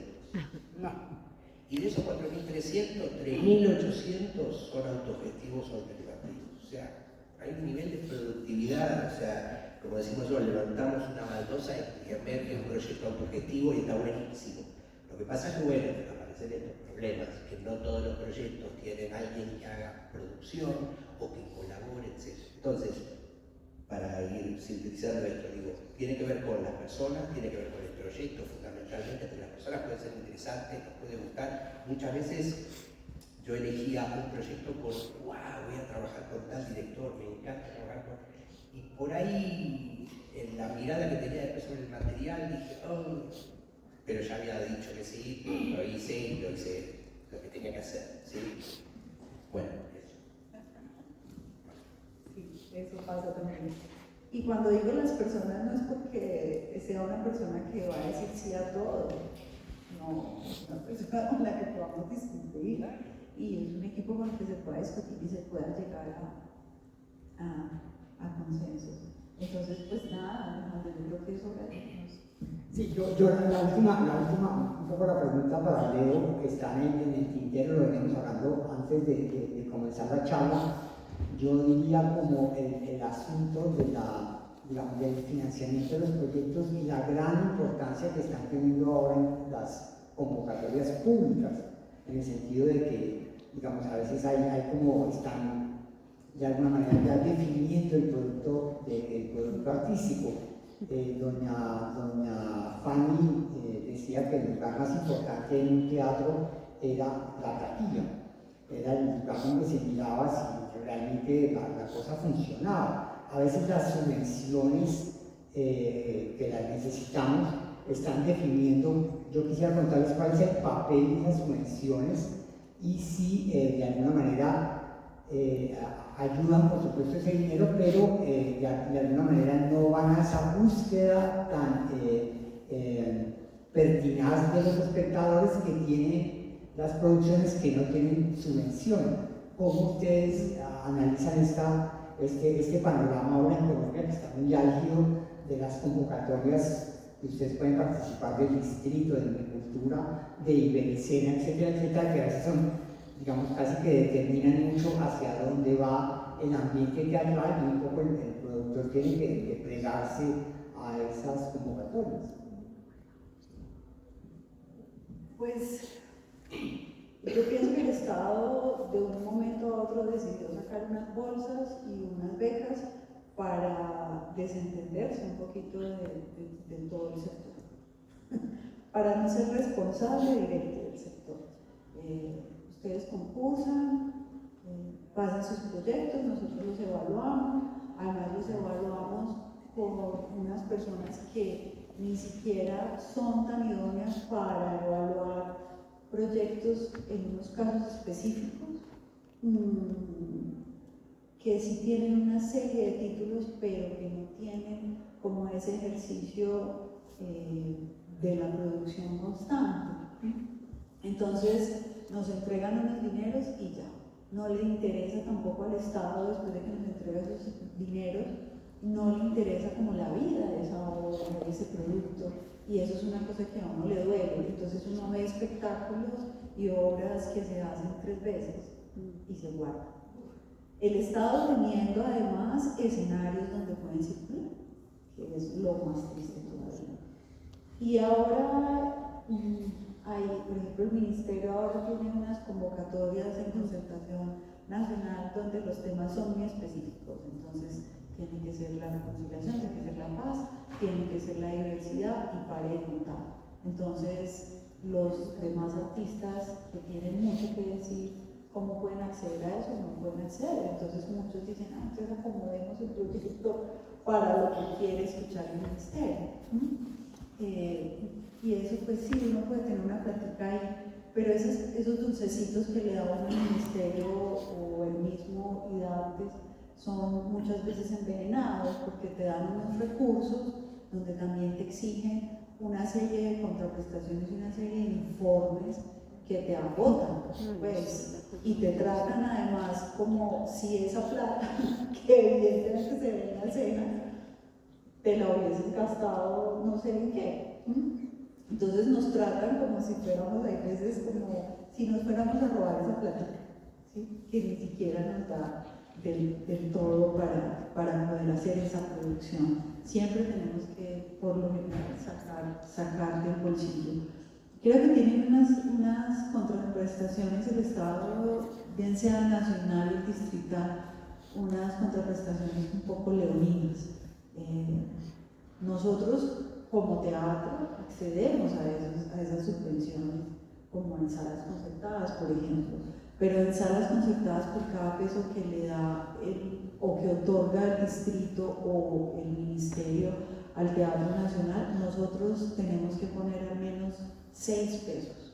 No. Y de esos 4.300, 3.800 son autogestivos o alternativos. O sea, hay un nivel de productividad, o sea, como decimos yo, levantamos una baldosa y emerge un proyecto autogestivo y está buenísimo. Lo que pasa es que, bueno, aparecen estos problemas, que no todos los proyectos tienen alguien que haga producción o que colabore, etc. Entonces, para ir sintetizando esto, digo, tiene que ver con las personas, tiene que ver con el proyecto fundamentalmente, pero las personas pueden ser interesantes, nos puede gustar. Muchas veces yo elegía un proyecto por, wow, voy a trabajar con tal director, me encanta trabajar con... Y por ahí, en la mirada que tenía después sobre el material, dije, oh, pero ya había dicho que sí, lo hice lo que tenía que hacer, ¿sí? Bueno, eso. Sí, eso pasa también. Y cuando digo las personas no es porque sea una persona que va a decir sí a todo, no, es una persona con la que podamos discutir y es un equipo con el que se pueda discutir y se pueda llegar a consensos. Entonces, pues nada, Alejandro, yo creo que eso es. Sí, yo la última, un poco la pregunta para Leo, que está en el tintero, lo venimos hablando antes de comenzar la charla. Yo diría como el asunto digamos, del financiamiento de los proyectos y la gran importancia que están teniendo ahora en las convocatorias públicas, en el sentido de que, digamos, a veces hay como están de alguna manera ya definiendo el producto artístico. Doña Fanny decía que el lugar más importante en un teatro era la taquilla, era el lugar donde se miraba si realmente la cosa funcionaba. A veces las subvenciones que las necesitamos están definiendo, yo quisiera contarles cuál es el papel de esas subvenciones y si de alguna manera ayudan por supuesto ese dinero, pero de alguna manera no van a esa búsqueda tan pertinaz de los espectadores que tienen las producciones que no tienen subvención. ¿Cómo ustedes analizan este panorama ahora en Colombia que está muy álgido de las convocatorias que ustedes pueden participar del distrito, de Cultura, de Ibericena, etcétera, etcétera, que a veces son, digamos, casi que determinan mucho hacia dónde va el ambiente teatral y un poco el productor tiene que plegarse a esas convocatorias? Pues yo pienso que el Estado de un momento a otro decidió sacar unas bolsas y unas becas para desentenderse un poquito de todo el sector, para no ser responsable directo del sector. Ustedes concursan, pasan sus proyectos, nosotros los evaluamos, además los evaluamos por unas personas que ni siquiera son tan idóneas para evaluar proyectos en unos casos específicos, que sí tienen una serie de títulos, pero que no tienen como ese ejercicio de la producción constante. Entonces nos entregan unos dineros y ya. No le interesa tampoco al Estado, después de que nos entrega esos dineros, no le interesa como la vida de esa obra, de ese producto, y eso es una cosa que a uno le duele. Entonces uno ve espectáculos y obras que se hacen 3 veces y se guardan. El Estado teniendo además escenarios donde pueden circular, que es lo más triste todavía. Y ahora hay, por ejemplo, el Ministerio ahora tiene unas convocatorias en concertación nacional donde los temas son muy específicos. Entonces tiene que ser la reconciliación, tiene que ser la paz, tiene que ser la diversidad y parental. Entonces los demás artistas que tienen mucho que decir cómo pueden acceder a eso, no pueden acceder. Entonces muchos dicen, entonces acomodemos el proyecto para lo que quiere escuchar el ministerio. Y eso pues sí, uno puede tener una plática ahí, pero esos dulcecitos que le da el ministerio o el mismo IDARTES son muchas veces envenenados porque te dan unos recursos donde también te exigen una serie de contraprestaciones y una serie de informes que te agotan, pues, y te tratan además como si esa plata, que evidentemente se ve en la cena, te la hubieses gastado no sé en qué. Entonces nos tratan como si fuéramos, hay veces como si nos fuéramos a robar esa plata, ¿sí? Que ni siquiera nos da del todo para poder hacer esa producción. Siempre tenemos que, por lo menos, sacar del bolsillo. Creo que tienen unas contraprestaciones el Estado, bien sea nacional o distrital, unas contraprestaciones un poco leoninas. Nosotros, como teatro, accedemos a esas subvenciones, como en salas concertadas, por ejemplo, pero en salas concertadas por cada peso que le da o que otorga el distrito o el ministerio al Teatro Nacional, nosotros tenemos que poner al menos 6 pesos.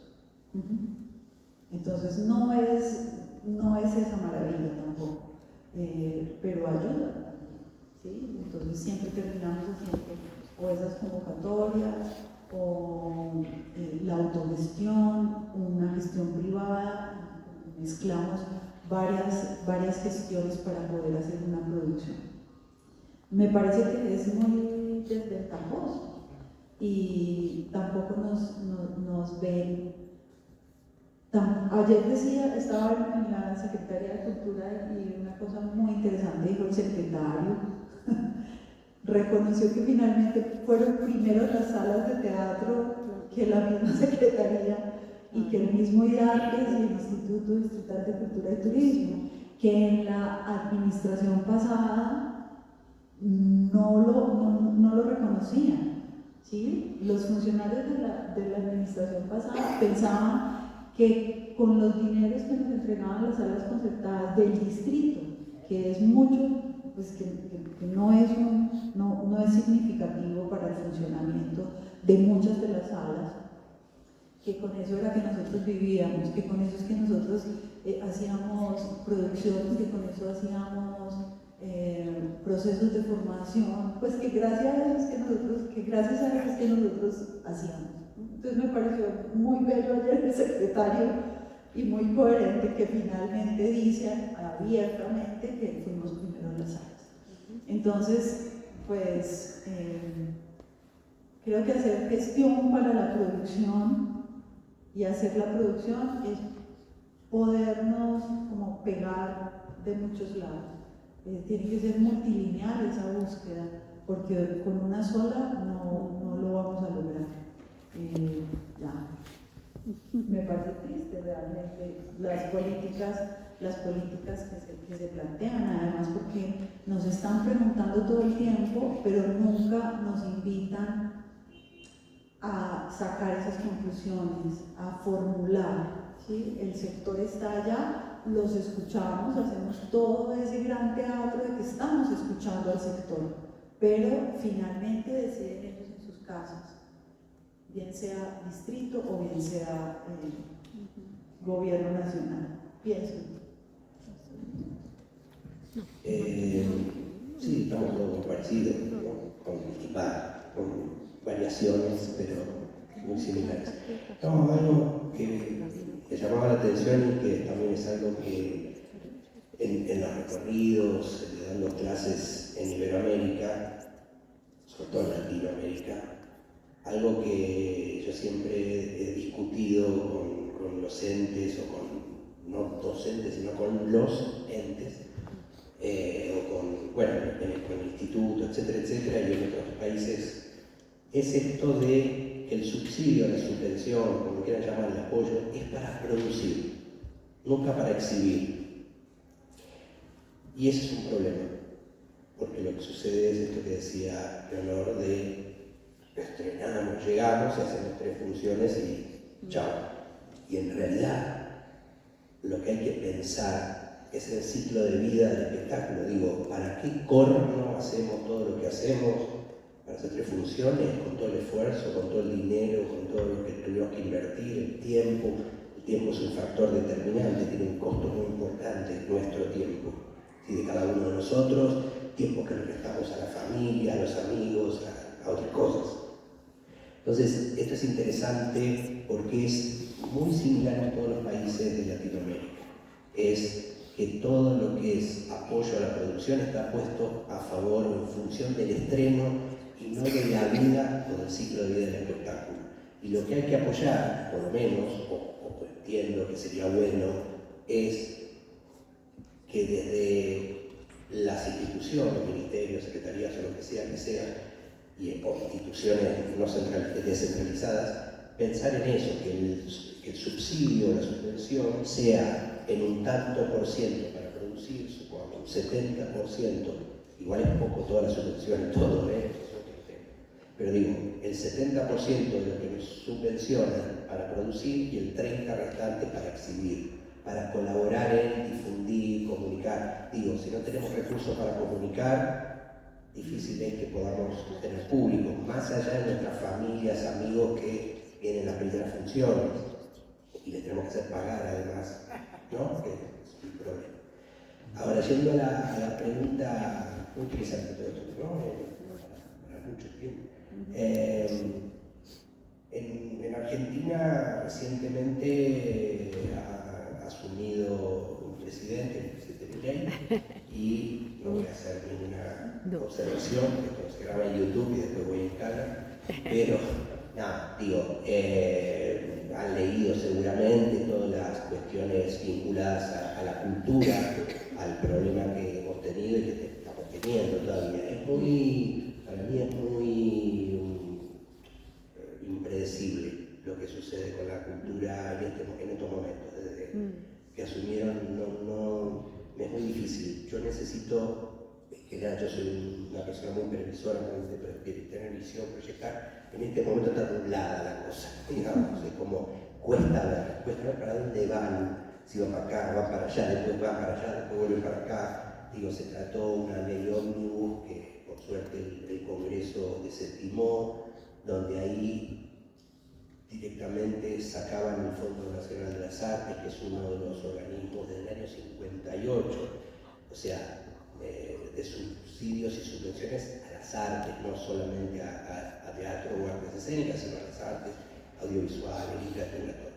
Entonces no es esa maravilla tampoco, pero ayuda, ¿sí? Entonces siempre terminamos haciendo o esas convocatorias o la autogestión, una gestión privada, mezclamos varias gestiones para poder hacer una producción. Me parece que es muy desventajoso y tampoco nos ven. Ayer estaba en la Secretaría de Cultura y una cosa muy interesante dijo el secretario, reconoció que finalmente fueron primero las salas de teatro que la misma Secretaría y que el mismo IDARTES y el Instituto Distrital de Cultura y Turismo, que en la administración pasada no lo reconocían, ¿sí? Los funcionarios de la administración pasada pensaban que con los dineros que nos entregaban las salas concertadas del distrito, que es mucho, pues que no es significativo para el funcionamiento de muchas de las salas, que con eso era que nosotros vivíamos, que con eso es que nosotros hacíamos producciones, que con eso hacíamos procesos de formación, pues que gracias a eso es que nosotros hacíamos. Entonces me pareció muy bello ayer el secretario y muy coherente que finalmente dice abiertamente que fuimos primero en las salas. Entonces, pues creo que hacer gestión para la producción y hacer la producción es podernos como pegar de muchos lados. Tiene que ser multilineal esa búsqueda, porque con una sola no lo vamos a lograr. Ya. Me parece triste realmente las políticas que se plantean, además porque nos están preguntando todo el tiempo, pero nunca nos invitan a sacar esas conclusiones, a formular, ¿sí? El sector está allá, los escuchamos, hacemos todo ese gran teatro de que estamos escuchando al sector, pero finalmente deciden ellos en sus casas, bien sea distrito o bien sea gobierno nacional. Pienso. Sí, estamos todos parecidos, con variaciones, pero muy similares. No, algo que me llamaba la atención y que también es algo que en los recorridos, dando clases en Iberoamérica, sobre todo en Latinoamérica, algo que yo siempre he discutido con los entes, o con, no docentes, sino con los entes, o con, bueno, con el instituto, etcétera, etcétera, y en otros países, es esto de que el subsidio, la subvención, como quieran llamar, el apoyo, es para producir, nunca para exhibir. Y ese es un problema, porque lo que sucede es esto que decía Leonor, de estrenamos, llegamos, hacemos 3 funciones y chao. Y en realidad lo que hay que pensar es el ciclo de vida del espectáculo. Digo, ¿para qué corno hacemos todo lo que hacemos? Para hacer 3 funciones, con todo el esfuerzo, con todo el dinero, con todo lo que tuvimos que invertir, el tiempo. El tiempo es un factor determinante, tiene un costo muy importante, nuestro tiempo. ¿Sí? De cada uno de nosotros, tiempo que le prestamos a la familia, a los amigos, a otras cosas. Entonces, esto es interesante porque es muy similar en todos los países de Latinoamérica. Es que todo lo que es apoyo a la producción está puesto a favor o en función del estreno y no de la vida o del ciclo de vida del espectáculo. Y lo que hay que apoyar, por lo menos, o entiendo que sería bueno, es que desde las instituciones, ministerios, secretarías o lo que sea, o instituciones no descentralizadas, pensar en eso, que el subsidio, la subvención, sea en un tanto por ciento para producir, supongamos, un 70%, igual es poco todas las subvenciones, todo, eso es otro tema. Pero digo, el 70% de lo que nos subvencionan para producir y el 30% restante para exhibir, para colaborar en difundir, comunicar. Digo, si no tenemos recursos para comunicar, difícil es que podamos tener público, más allá de nuestras familias, amigos que vienen las primeras funciones y les tenemos que hacer pagar además, ¿no? Que es un problema. Ahora, yendo a la pregunta, muy interesante todo esto, ¿no? Para mucho tiempo. En Argentina recientemente ha asumido un presidente, el presidente Milei, y no voy a hacer ninguna observación, esto se graba en YouTube y después voy a Instagram, pero nada, digo, han leído seguramente todas las cuestiones vinculadas a la cultura, al problema que hemos tenido y que estamos teniendo todavía. Para mí es muy impredecible lo que sucede con la cultura en estos momentos. Desde que asumieron, me es muy difícil. Yo necesito, yo soy una persona muy previsora, de tener visión, proyectar. En este momento está doblada la cosa, digamos, es como cuesta ver para dónde van, si van para acá, van para allá, después van para allá, después vuelven para acá. Digo, se trató una ley ómnibus que por suerte el Congreso desestimó, donde ahí directamente sacaban el Fondo Nacional de las Artes, que es uno de los organismos del año 58, o sea, de subsidios y subvenciones a las artes, no solamente a teatro o artes escénicas, sino a las artes audiovisuales, literatura, todo.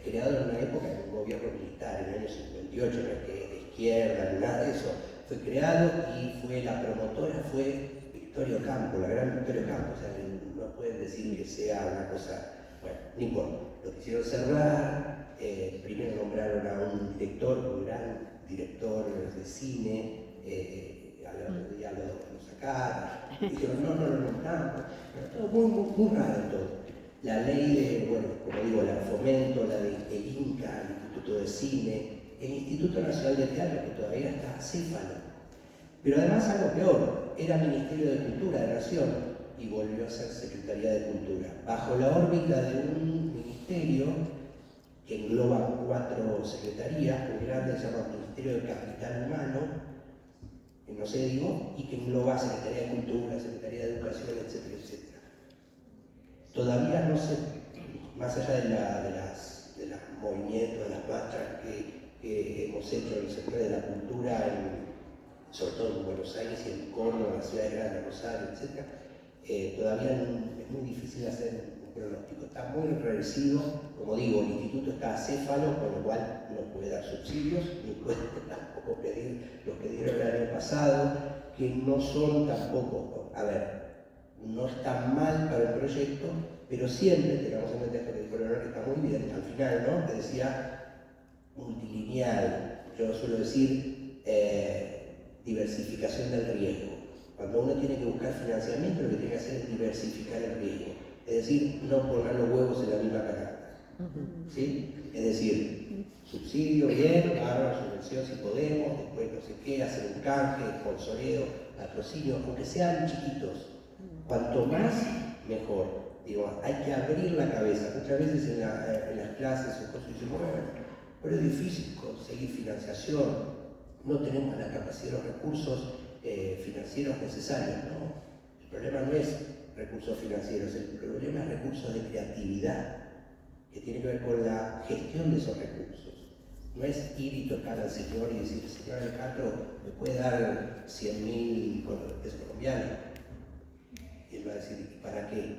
Creado en una época de un gobierno militar, en el año 58, no es que de izquierda, ni nada de eso, fue creado y la promotora fue Victoria Ocampo, la gran Victoria Ocampo, o sea, no pueden decir que sea una cosa, bueno, no importa. Lo quisieron cerrar, primero nombraron a un director, un gran director de cine, ya lo sacaron, dijeron no lo nombramos, todo muy raro todo. La ley de, bueno, como digo, la Fomento, la del INCA, el Instituto de Cine, el Instituto Nacional de Teatro, que todavía está acéfalo. Pero además algo peor, era Ministerio de Cultura de Nación y volvió a ser Secretaría de Cultura, bajo la órbita de un ministerio que engloba 4 secretarías, muy grande, se llama Ministerio de Capital Humano, que no sé, digo, y que engloba Secretaría de Cultura, Secretaría de Educación, etcétera, etcétera. Todavía no sé, más allá de los movimientos, de las marchas que hemos hecho en el sector de la cultura, sobre todo en Buenos Aires y en Córdoba, en las ciudades grandes, Rosario, etc., todavía es muy difícil hacer un pronóstico. Está muy enrarecido, como digo, el instituto está acéfalo, con lo cual no puede dar subsidios, ni puede tampoco pedir los que dieron el año pasado, que no son tampoco, a ver, no están mal para el proyecto, pero siempre tengamos en cuenta esto que dijo Leonor, que está muy bien, al final, ¿no? Te decía multilineal, yo suelo decir diversificación del riesgo. Cuando uno tiene que buscar financiamiento, lo que tiene que hacer es diversificar el riesgo, es decir, no poner los huevos en la misma canasta, ¿sí? Es decir, subsidio, bien, bárbaro, subvención si podemos, después no sé qué, hacer un canje, sponsoreo, patrocinio, aunque sean chiquitos. Cuanto más, mejor. Digo, hay que abrir la cabeza. Muchas veces en las clases o cosas dicen, bueno, pero es difícil conseguir financiación, no tenemos la capacidad de los recursos financieros necesarios. No, el problema no es recursos financieros, el problema es recursos de creatividad, que tiene que ver con la gestión de esos recursos. No es ir y tocar al señor y decir, señor Alejandro, ¿me puede dar 100.000 pesos colombianos? Y él va a decir, ¿y para qué?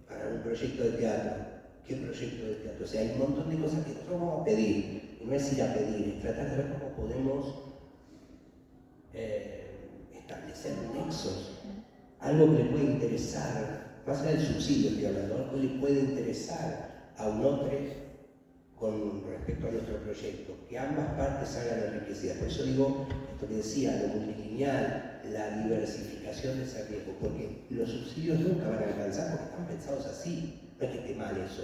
Para un proyecto de teatro. ¿Qué proyecto de teatro? O sea, hay un montón de cosas que nosotros vamos a pedir. Y no es ir a pedir, es tratar de ver cómo podemos establecer nexos. Algo que le puede interesar, más allá del subsidio que hablando, algo que le puede interesar a un otro con respecto a nuestro proyecto, que ambas partes salgan enriquecidas. Por eso digo, esto que decía, lo multilineal, la diversificación de ese riesgo, porque los subsidios nunca van a alcanzar porque están pensados así. No es que esté mal eso,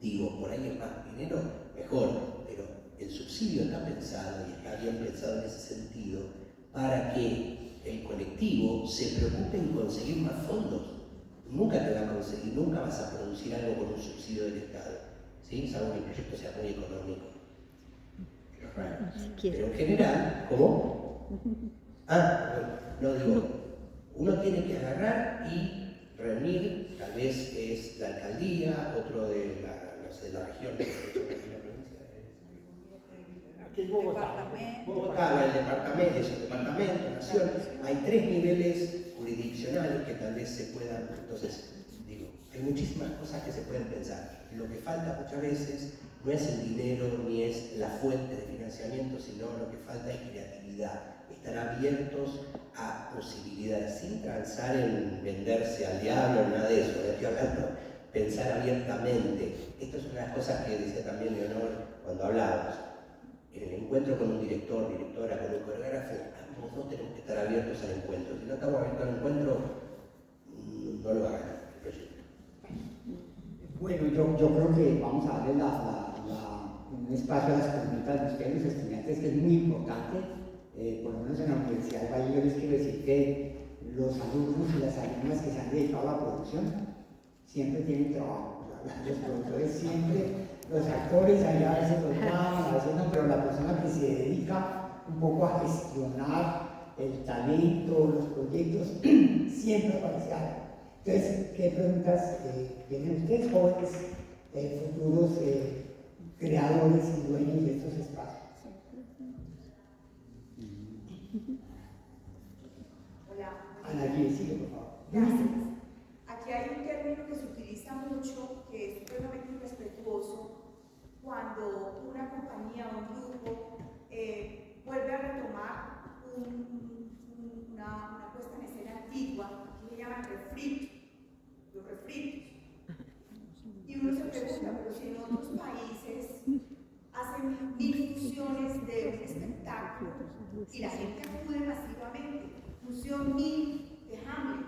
digo, por ahí es más dinero, mejor, pero el subsidio está pensado y está bien pensado en ese sentido para que el colectivo se preocupe en conseguir más fondos. Nunca te va a conseguir, nunca vas a producir algo con un subsidio del Estado, ¿sí? Salvo que el proyecto sea muy económico. Pero en general, ¿cómo? No digo, uno tiene que agarrar y reunir, tal vez es la alcaldía, otro de la región, Aquí es Bogotá. Bogotá, el departamento, nación. Hay 3 niveles jurisdiccionales que tal vez se puedan, entonces, digo, hay muchísimas cosas que se pueden pensar. Lo que falta muchas veces no es el dinero ni es la fuente de financiamiento, sino lo que falta es creatividad. Estar abiertos a posibilidades, sin transar en venderse al diablo, nada de eso, estoy hablando, pensar abiertamente. Esto es una de las cosas que decía también Leonor cuando hablábamos. En el encuentro con un director, directora, con un coreógrafo, ambos dos tenemos que estar abiertos al encuentro. Si no estamos abiertos al encuentro, no lo hagan el proyecto. Bueno, yo creo que vamos a darle un espacio a las preguntas de ustedes, los estudiantes, que es muy importante. Por lo menos en la Universidad del Valle, yo les quiero decir que los alumnos y las alumnas que se han dedicado a la producción siempre tienen trabajo. Los productores siempre, los actores ahí a veces los llaman, a veces no, pero la persona que se dedica un poco a gestionar el talento, los proyectos, siempre aparece algo. Entonces, ¿qué preguntas tienen ustedes, jóvenes, futuros creadores y dueños de estos espacios? Hola. Ana Gil, sigue, por favor. Gracias. Aquí hay un término que se utiliza mucho, que es supremamente irrespetuoso, cuando una compañía o un grupo vuelve a retomar una puesta en escena antigua, aquí le llaman refrito, los refritos. Y uno se pregunta, pero si en otros países hacen 1000 funciones de un espectáculo y la gente acude masivamente, función 1000 de Hamlet,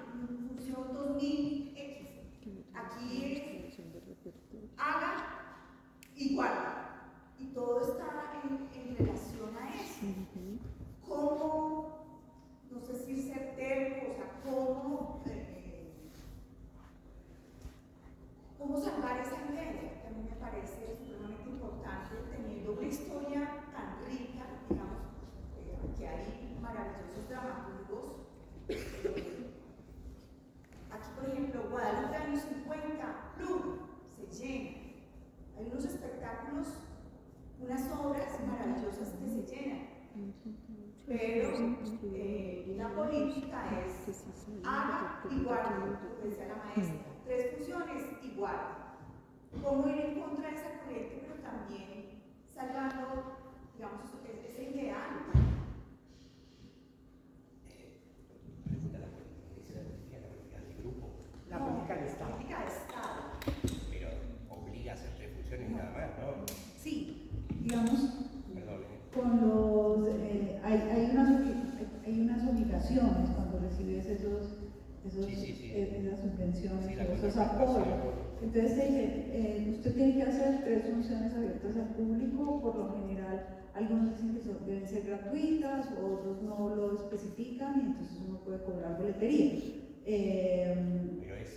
función 2000 X. Aquí es haga y guarda, y todo está en relación a eso. ¿Cómo, no sé si ser terco, o sea, cómo sacar esa idea? Que a mí me parece supremamente importante, teniendo una historia tan rica, digamos, que hay maravillosos dramaturgos. Aquí, por ejemplo, Guadalupe años 50, ¡plum!, se llena. Hay unos espectáculos, unas obras maravillosas que se llenan. Pero la política es haga igual, lo que decía la maestra, 3 funciones igual. ¿Cómo ir en contra de esa corriente, pero también salvando, digamos, ese ideal? La política del Estado. La política del Estado. Pero obliga a hacer 3 funciones y nada más, ¿no? Sí. Digamos, Perdón. con los, hay unas obligaciones cuando recibes esas subvenciones, Sí, la esos contraprestación. apoyos. Entonces te dicen, usted tiene que hacer 3 funciones abiertas al público, por lo general algunos dicen que deben ser gratuitas, otros no lo especifican y entonces uno puede cobrar boletería. Pero es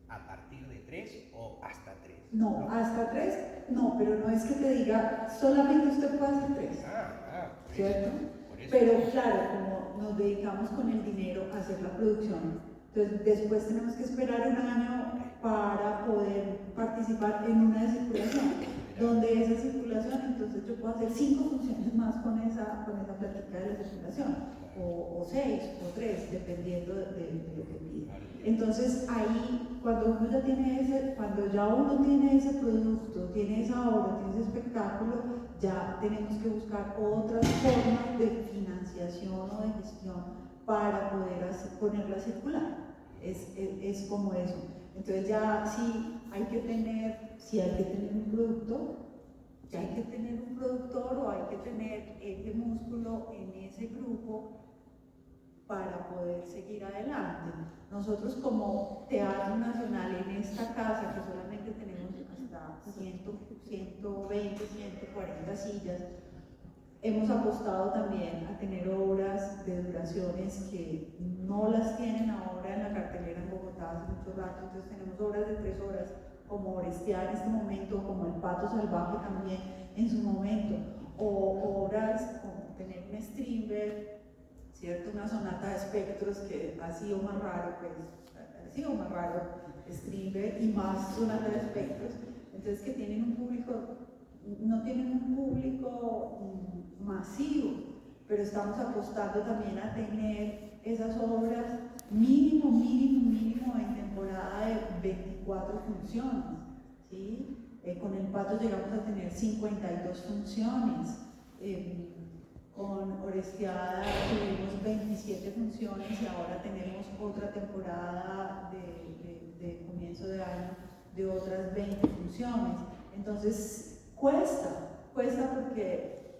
a partir de 3 o hasta 3. No, hasta 3, no, pero no es que te diga solamente usted puede hacer 3. Por ¿Cierto? Por eso. Pero claro, como nos dedicamos con el dinero a hacer la producción, entonces después tenemos que esperar un año para poder participar en una de circulación, donde esa circulación, entonces yo puedo hacer 5 funciones más con esa plática de la circulación, o 6 o 3, dependiendo de lo que pida. Entonces ahí, cuando ya uno tiene ese producto, tiene esa obra, tiene ese espectáculo, ya tenemos que buscar otras formas de financiación o de gestión para poder ponerla a circular. Es como eso. Entonces ya si hay que tener un producto, ya hay que tener un productor o hay que tener ese músculo en ese grupo para poder seguir adelante. Nosotros como Teatro Nacional en esta casa, que solamente tenemos hasta 120, 140 sillas, hemos apostado también a tener obras de duraciones que no las tienen ahora en la cartelera en Bogotá hace mucho rato. Entonces tenemos obras de 3 horas, como Orestiá en este momento, como El Pato Salvaje también en su momento, o obras como tener un Strindberg, ¿cierto? Una sonata de espectros que ha sido más raro, Strindberg y más sonata de espectros, entonces que tienen un público, no tienen un público masivo, pero estamos apostando también a tener esas obras mínimo en temporada de 24 funciones, ¿sí? Con El Pato llegamos a tener 52 funciones, con Orestiada tuvimos 27 funciones y ahora tenemos otra temporada de comienzo de año de otras 20 funciones. Entonces cuesta porque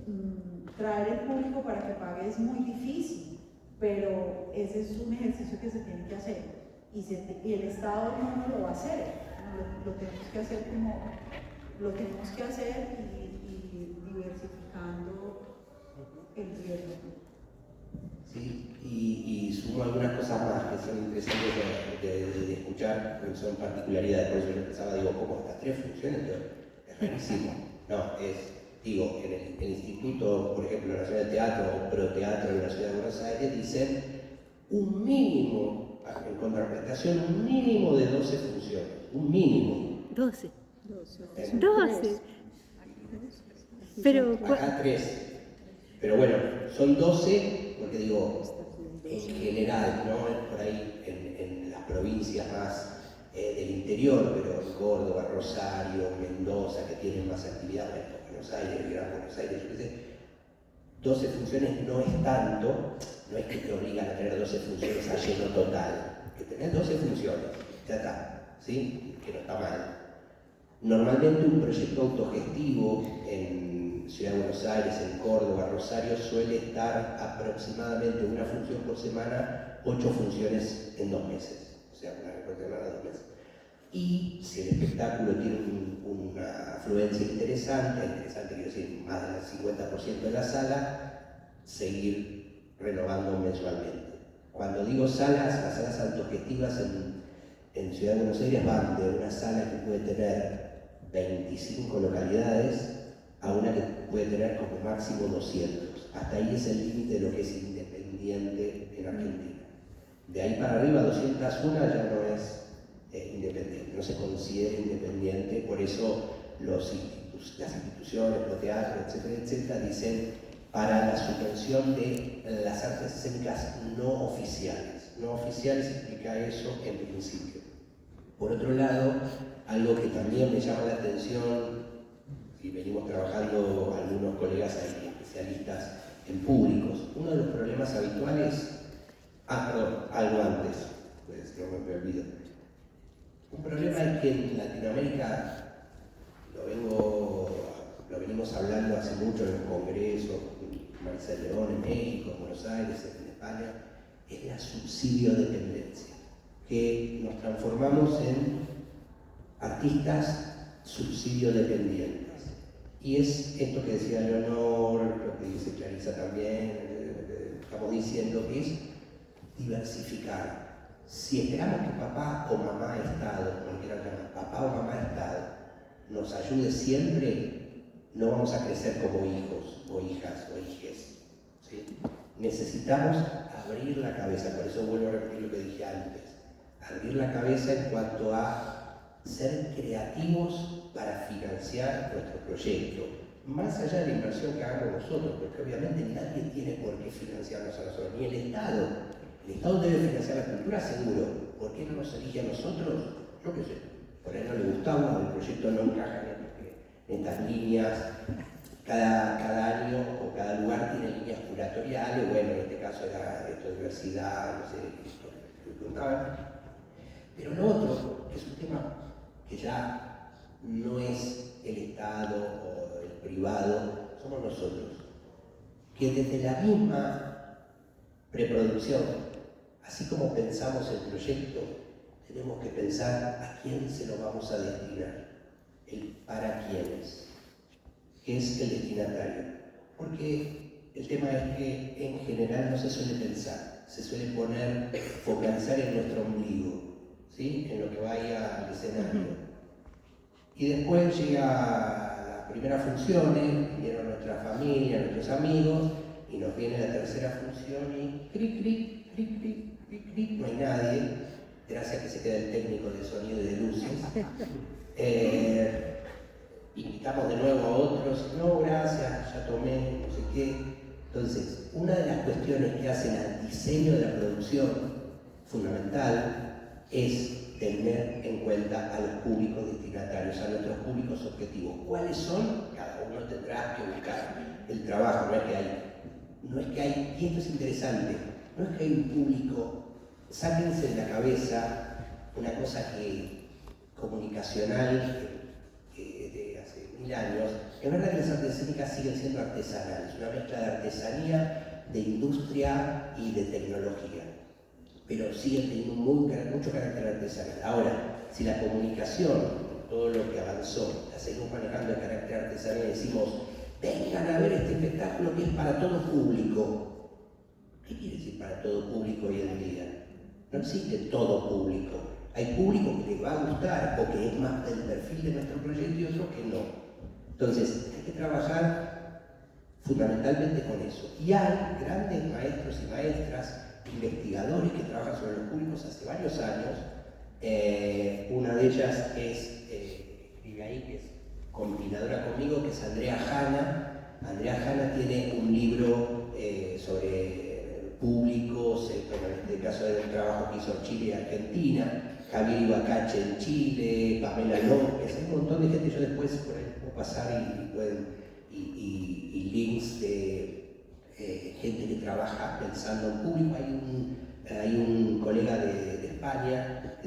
traer el público para que pague es muy difícil, pero ese es un ejercicio que se tiene que hacer y el Estado no nos lo va a hacer, lo tenemos que hacer y diversificando el riesgo. Sí, y sumo algunas cosas más que son interesantes de escuchar, porque son particularidades, por eso yo pensaba, digo, ¿cómo estas 3 funciones? Es rarísimo. No, digo, en el Instituto, por ejemplo, Nacional de Teatro o Proteatro de la Ciudad de Buenos Aires, dicen un mínimo, en contraprestación, un mínimo de 12 funciones, un mínimo. 12. ¿Eh? 12. Pero, Acá 3. Pero bueno, son 12, porque digo, en general, ¿no? Por ahí en las provincias más del interior, pero en Córdoba, Rosario, Mendoza, que tienen más actividad, Buenos Aires, Gran Buenos Aires, yo qué sé, 12 funciones no es tanto, no es que te obligan a tener 12 funciones a lleno total, que tenés 12 funciones, ya está, ¿sí? Que no está mal. Normalmente un proyecto autogestivo en Ciudad de Buenos Aires, en Córdoba, Rosario, suele estar aproximadamente una función por semana, 8 funciones en 2 meses, o sea, una vez por semana, 2 meses. Y si el espectáculo tiene una afluencia interesante quiero decir, más del 50% de la sala, seguir renovando mensualmente. Cuando digo salas, las salas autogestivas en Ciudad de Buenos Aires van de una sala que puede tener 25 localidades a una que puede tener como máximo 200. Hasta ahí es el límite de lo que es independiente en Argentina. De ahí para arriba, 201 ya no es independiente, no se considera independiente, por eso las instituciones, los teatros, etcétera, dicen para la subvención de las artes escénicas no oficiales. no oficiales implica eso en principio. Por otro lado, algo que también me llama la atención, y venimos trabajando algunos colegas ahí, especialistas en públicos, uno de los problemas habituales, perdón, algo antes, pues no me olvido. Un problema es que en Latinoamérica, lo venimos hablando hace mucho en los congresos, Marcel León en México, en Buenos Aires, en España, es la subsidio-dependencia, que nos transformamos en artistas subsidio-dependientes. Y es esto que decía Leonor, lo que dice Clarisa también, estamos diciendo que es diversificar. Si esperamos que papá o mamá Estado, como quieran llamar, papá o mamá Estado, nos ayude siempre, no vamos a crecer como hijos o hijas o hijes. ¿Sí? Necesitamos abrir la cabeza, por eso vuelvo a repetir lo que dije antes, abrir la cabeza en cuanto a ser creativos para financiar nuestro proyecto, más allá de la inversión que hagamos nosotros, porque obviamente nadie tiene por qué financiarnos a nosotros, ni el Estado. El Estado debe financiar la cultura seguro. ¿Por qué no nos elige a nosotros? Yo qué sé, por ahí no le gustamos, el proyecto no encaja en estas líneas. Cada año o cada lugar tiene líneas curatoriales, bueno, en este caso era esto de diversidad, no sé, esto que preguntaban. Pero lo otro, que es un tema que ya no es el Estado o el privado, somos nosotros, que desde la misma preproducción, así como pensamos el proyecto, tenemos que pensar a quién se lo vamos a destinar, el para quiénes, que es el destinatario. Porque el tema es que en general no se suele pensar, se suele focalizar en nuestro ombligo, ¿sí? En lo que vaya al escenario. Y después llega la primera función, vinieron nuestra familia, nuestros amigos, y nos viene la tercera función y cric, cric, cric, cric, cric, cric, no hay nadie, gracias a que se queda el técnico de sonido y de luces. Invitamos de nuevo a otros, no, gracias, ya tomé, no sé qué. Entonces, una de las cuestiones que hacen al diseño de la producción fundamental es tener en cuenta a los públicos destinatarios, a nuestros públicos objetivos. ¿Cuáles son? Cada uno tendrá que buscar el trabajo, no es que hay, y esto es interesante, no es que hay un público, sáquense de la cabeza una cosa comunicacional de hace 1000 años, es verdad que las artes escénicas siguen siendo artesanales, una mezcla de artesanía, de industria y de tecnología, pero siguen teniendo mucho carácter artesanal. Ahora, si la comunicación, todo lo que avanzó, la seguimos manejando el carácter artesanal y decimos, vengan a ver este espectáculo que es para todo público. ¿Qué quiere decir para todo público hoy en día? No existe todo público. Hay público que les va a gustar o que es más del perfil de nuestro proyecto y otros que no. Entonces, hay que trabajar fundamentalmente con eso. Y hay grandes maestros y maestras, investigadores que trabajan sobre los públicos hace varios años. Una de ellas escribe ahí, que es coordinadora conmigo, que es Andrea Hanna. Andrea Hanna tiene un libro sobre públicos, en este caso del trabajo que hizo Chile y Argentina, Javier Ibacache en Chile, Pamela López, hay un montón de gente, yo después por ahí puedo pasar y links de gente que trabaja pensando en público. Hay un colega de España,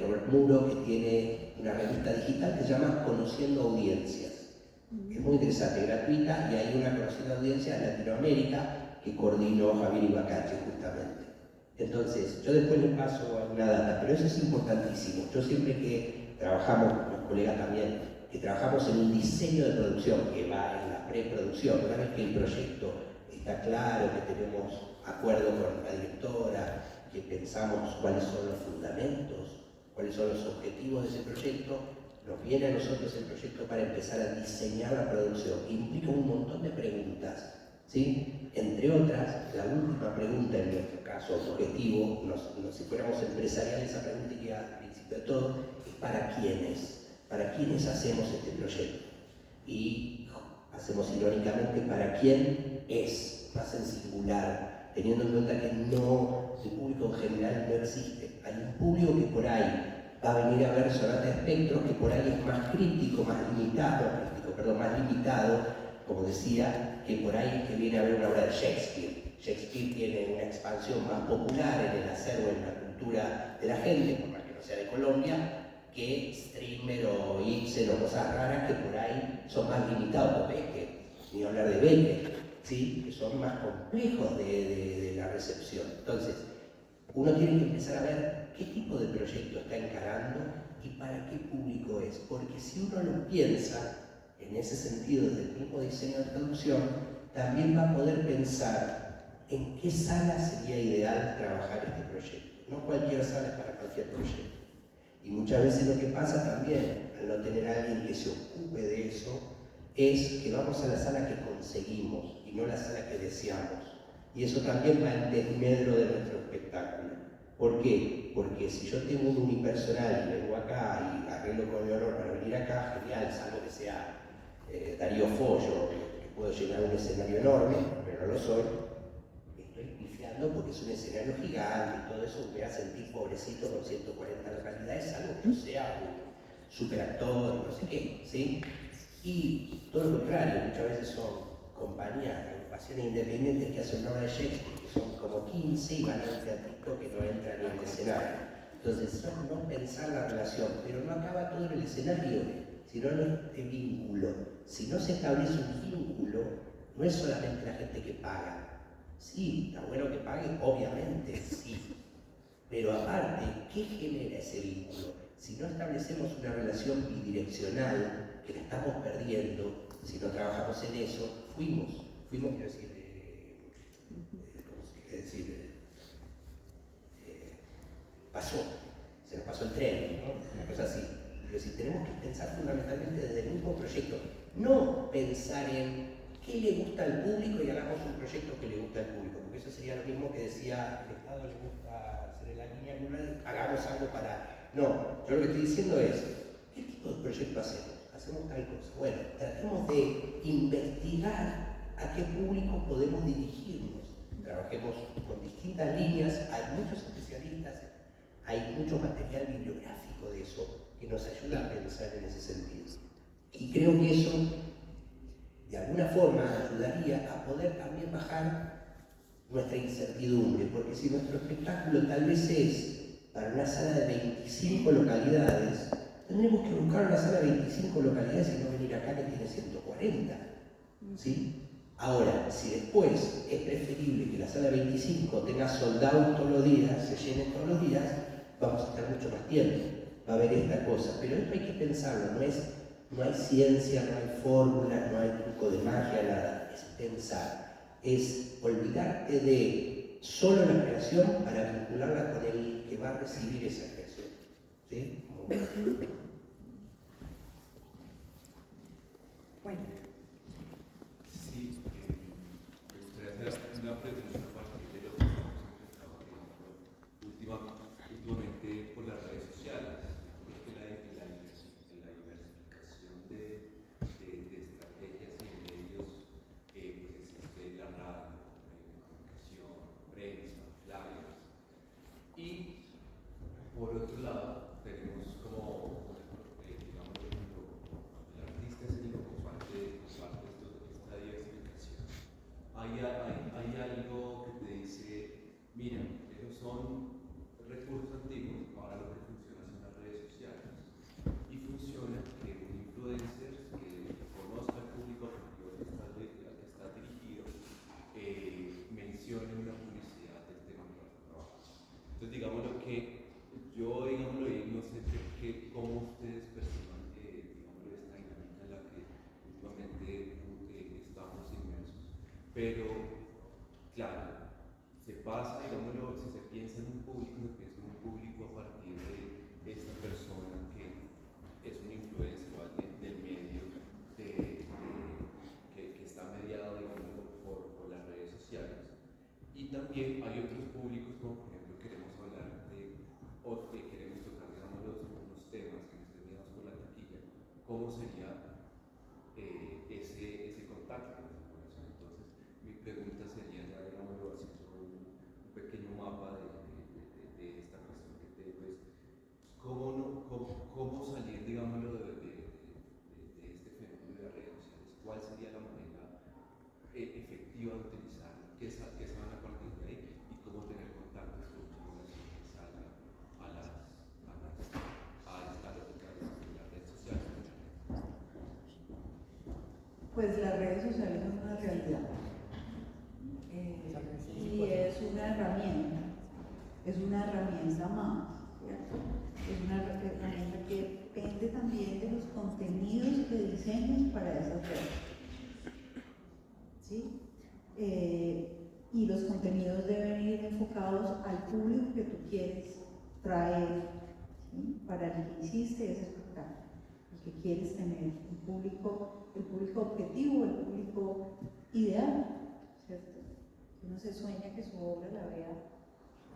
Robert Muro, que tiene una revista digital que se llama Conociendo Audiencias. Es muy interesante, gratuita, y hay una Conociendo Audiencias en Latinoamérica que coordinó Javier Ibacache justamente. Entonces, yo después les paso alguna data, pero eso es importantísimo. Yo siempre que trabajamos, los colegas también, que trabajamos en un diseño de producción que va en la preproducción, una vez que el proyecto está claro, que tenemos acuerdo con la directora, que pensamos cuáles son los fundamentos, cuáles son los objetivos de ese proyecto, nos viene a nosotros el proyecto para empezar a diseñar la producción. Implica un montón de preguntas, ¿sí? Entre otras, la última pregunta en nuestro caso, objetivo, si fuéramos empresariales, esa pregunta que al principio de todo es ¿para quiénes? ¿Para quiénes hacemos este proyecto? Y hacemos irónicamente ¿para quién es? Más en singular, teniendo en cuenta que no, el público en general no existe. Hay un público que por ahí va a venir a ver Sonata de Espectros, que por ahí es más crítico, más limitado, como decía, que por ahí que viene a ver una obra de Shakespeare. Shakespeare tiene una expansión más popular en el acervo, en la cultura de la gente, por más que no sea de Colombia, que Strindberg o Ibsen o cosas raras que por ahí son más limitados, o Beckett, ni hablar de Beckett, ¿sí? Que son más complejos de la recepción. Entonces, uno tiene que empezar a ver qué tipo de proyecto está encarando y para qué público es, porque si uno lo piensa en ese sentido desde el mismo diseño de traducción, también va a poder pensar en qué sala sería ideal trabajar este proyecto. No cualquier sala es para cualquier proyecto. Y muchas veces lo que pasa también, al no tener a alguien que se ocupe de eso, es que vamos a la sala que conseguimos y no la sala que deseamos. Y eso también va en desmedro de nuestro espectáculo. ¿Por qué? Porque si yo tengo un unipersonal y vengo acá y arreglo con Leonor para venir acá, genial, salvo que sea Darío Follo, que puedo llenar un escenario enorme, pero no lo soy, estoy pifiando porque es un escenario gigante y todo eso me va a sentir pobrecito con 140 localidades, salvo que yo sea un superactor, no sé qué, ¿sí? Y todo lo contrario, muchas veces son compañías, agrupaciones independientes que hacen una obra de Shakespeare, que son como 15 y van a un teatrito que no entra ni en el escenario. Entonces, eso es no pensar la relación, pero no acaba todo en el escenario, sino en este vínculo. Si no se establece un vínculo, no es solamente la gente que paga. Sí, está bueno que pague, obviamente, sí. Pero aparte, ¿qué genera ese vínculo? Si no establecemos una relación bidireccional, que la estamos perdiendo, si no trabajamos en eso, fuimos, quiero decir, ¿cómo se quiere decir? Pasó, se nos pasó el tren, ¿no? Una cosa así. Es decir, tenemos que pensar fundamentalmente desde el mismo proyecto, no pensar en qué le gusta al público y hagamos un proyecto que le gusta al público, porque eso sería lo mismo que decía, el Estado le gusta hacer la línea rural, hagamos algo para... No, yo lo que estoy diciendo es, ¿qué tipo de proyecto hacemos? Hacemos tal cosa. Bueno, tratemos de investigar a qué público podemos dirigirnos. Trabajemos con distintas líneas, hay muchos especialistas, hay mucho material bibliográfico de eso que nos ayuda a pensar en ese sentido. Y creo que eso, de alguna forma, ayudaría a poder también bajar nuestra incertidumbre, porque si nuestro espectáculo tal vez es para una sala de 25 localidades, tendremos que buscar una sala de 25 localidades y no venir acá que tiene 140, ¿sí? Ahora, si después es preferible que la sala 25 tenga sold out todos los días, se llene todos los días, vamos a estar mucho más tiempo, va a haber esta cosa. Pero esto hay que pensarlo, no hay ciencia, no hay fórmula, no hay truco de magia, nada, es pensar, es olvidarte de solo la creación para vincularla con el que va a recibir esa creación, ¿sí? Bueno. Sí, me gustaría hacer una pregunta a partir de lo que estamos empezando últimamente por las redes sociales. Creo que la diversificación de estrategias y medios, pues existe la radio, comunicación, prensa, flyers. Y por otro lado, tenemos como, digamos, por ejemplo, el artista escénico comparte esta diversificación. Hay algo que te dice, mira, esos son recursos antiguos, ahora lo que funciona son las redes sociales. Y funciona que un influencer que conozca al público al que está dirigido mencione una publicidad del tema que va a trabajar. Entonces, digámoslo que yo, digámoslo, no sé cómo ustedes perciban, digámoslo, esta dinámica en la que últimamente estamos inmersos. Pero, claro, se pasa, digámoslo, si se piensa en un público a partir de esta persona que es un influencer o alguien del medio que está mediado, digámoslo, por las redes sociales. Y también hay otros públicos, como por ejemplo queremos hablar o que queremos tocar, digamos, unos temas que nos teníamos por la taquilla, ¿cómo sería ese contacto con esa población? Entonces, mi pregunta sería, ya digámoslo así, sobre un Pues las redes sociales son una realidad. Y es una herramienta más, ¿cierto? Es una herramienta que depende también de los contenidos que diseñes para esas redes. ¿Sí? Y los contenidos deben ir enfocados al público que tú quieres traer, ¿sí? Para el que hiciste ese espectáculo, el que quieres tener, el público objetivo, el público ideal, ¿cierto? Uno se sueña que su obra la vea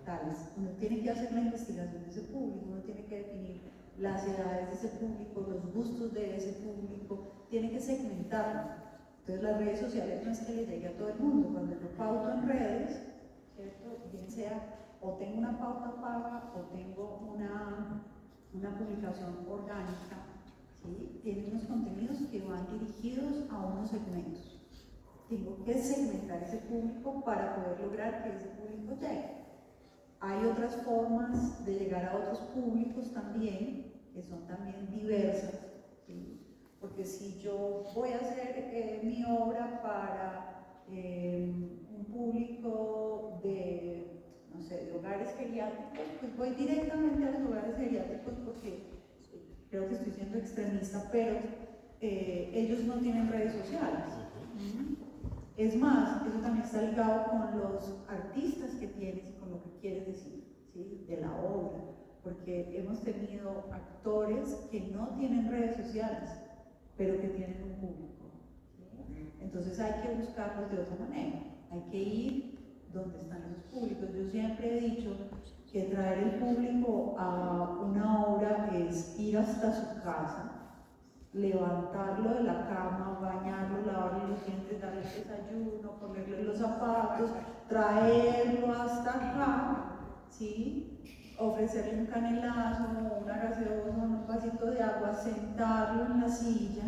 tal. Uno tiene que hacer la investigación de ese público, uno tiene que definir las edades de ese público, los gustos de ese público, tiene que segmentarlo. Entonces las redes sociales no es que le llegue a todo el mundo. Cuando yo pauto en redes, ¿cierto? Bien sea o tengo una pauta paga o tengo una publicación orgánica, ¿sí? Tiene unos contenidos que van dirigidos a unos segmentos. Tengo que segmentar ese público para poder lograr que ese público llegue. Hay otras formas de llegar a otros públicos también, que son también diversas, ¿sí? Porque si yo voy a hacer mi obra para un público de, no sé, de hogares geriátricos, pues voy directamente a los hogares geriátricos porque creo que estoy siendo extremista, pero ellos no tienen redes sociales. Es más, eso también está ligado con los artistas que tienes y con lo que quieres decir, ¿sí? De la obra, porque hemos tenido actores que no tienen redes sociales, pero que tienen un público, ¿sí? Entonces hay que buscarlos de otra manera, hay que ir donde están esos públicos. Yo siempre he dicho que traer el público a una obra es ir hasta su casa, levantarlo de la cama, bañarlo, lavarle los dientes, darle el desayuno, ponerle los zapatos, traerlo hasta acá, ¿sí? Ofrecerle un canelazo, una gaseosa, un vasito de agua, sentarlo en la silla,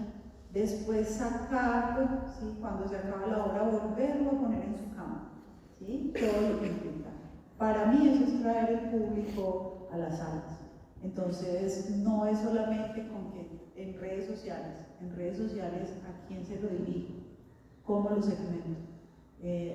después sacarlo, ¿sí? Cuando se acaba la obra, volverlo a poner en su cama, ¿sí? Todo lo que implica. Para mí eso es traer el público a las salas. Entonces, no es solamente con que en redes sociales, ¿a quién se lo dirijo? ¿Cómo lo segmento?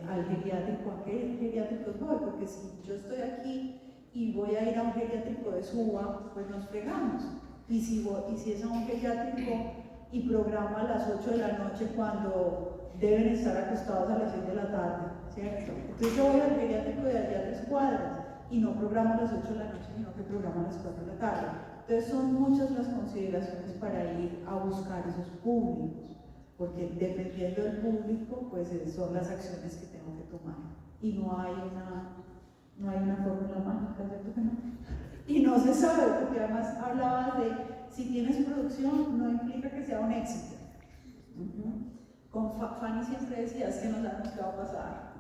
Al geriátrico, ¿a qué geriátricos voy? Porque si yo estoy aquí y voy a ir a un geriátrico de Suba, pues nos fregamos. Y si es a un geriátrico y programa a las 8 de la noche cuando deben estar acostados a las 6 de la tarde, ¿cierto? Entonces yo voy al geriátrico de allá a 3 cuadras y no programo a las 8 de la noche, sino que programo a las 4 de la tarde. Entonces son muchas las consideraciones para ir a buscar esos públicos, porque dependiendo del público, pues son las acciones que tengo que tomar. Y no hay una fórmula mágica, ¿cierto que no? Y no se sabe, porque además hablaba de si tienes producción, no implica que sea un éxito. Con Fanny siempre decía, es que no sabemos qué va a pasar.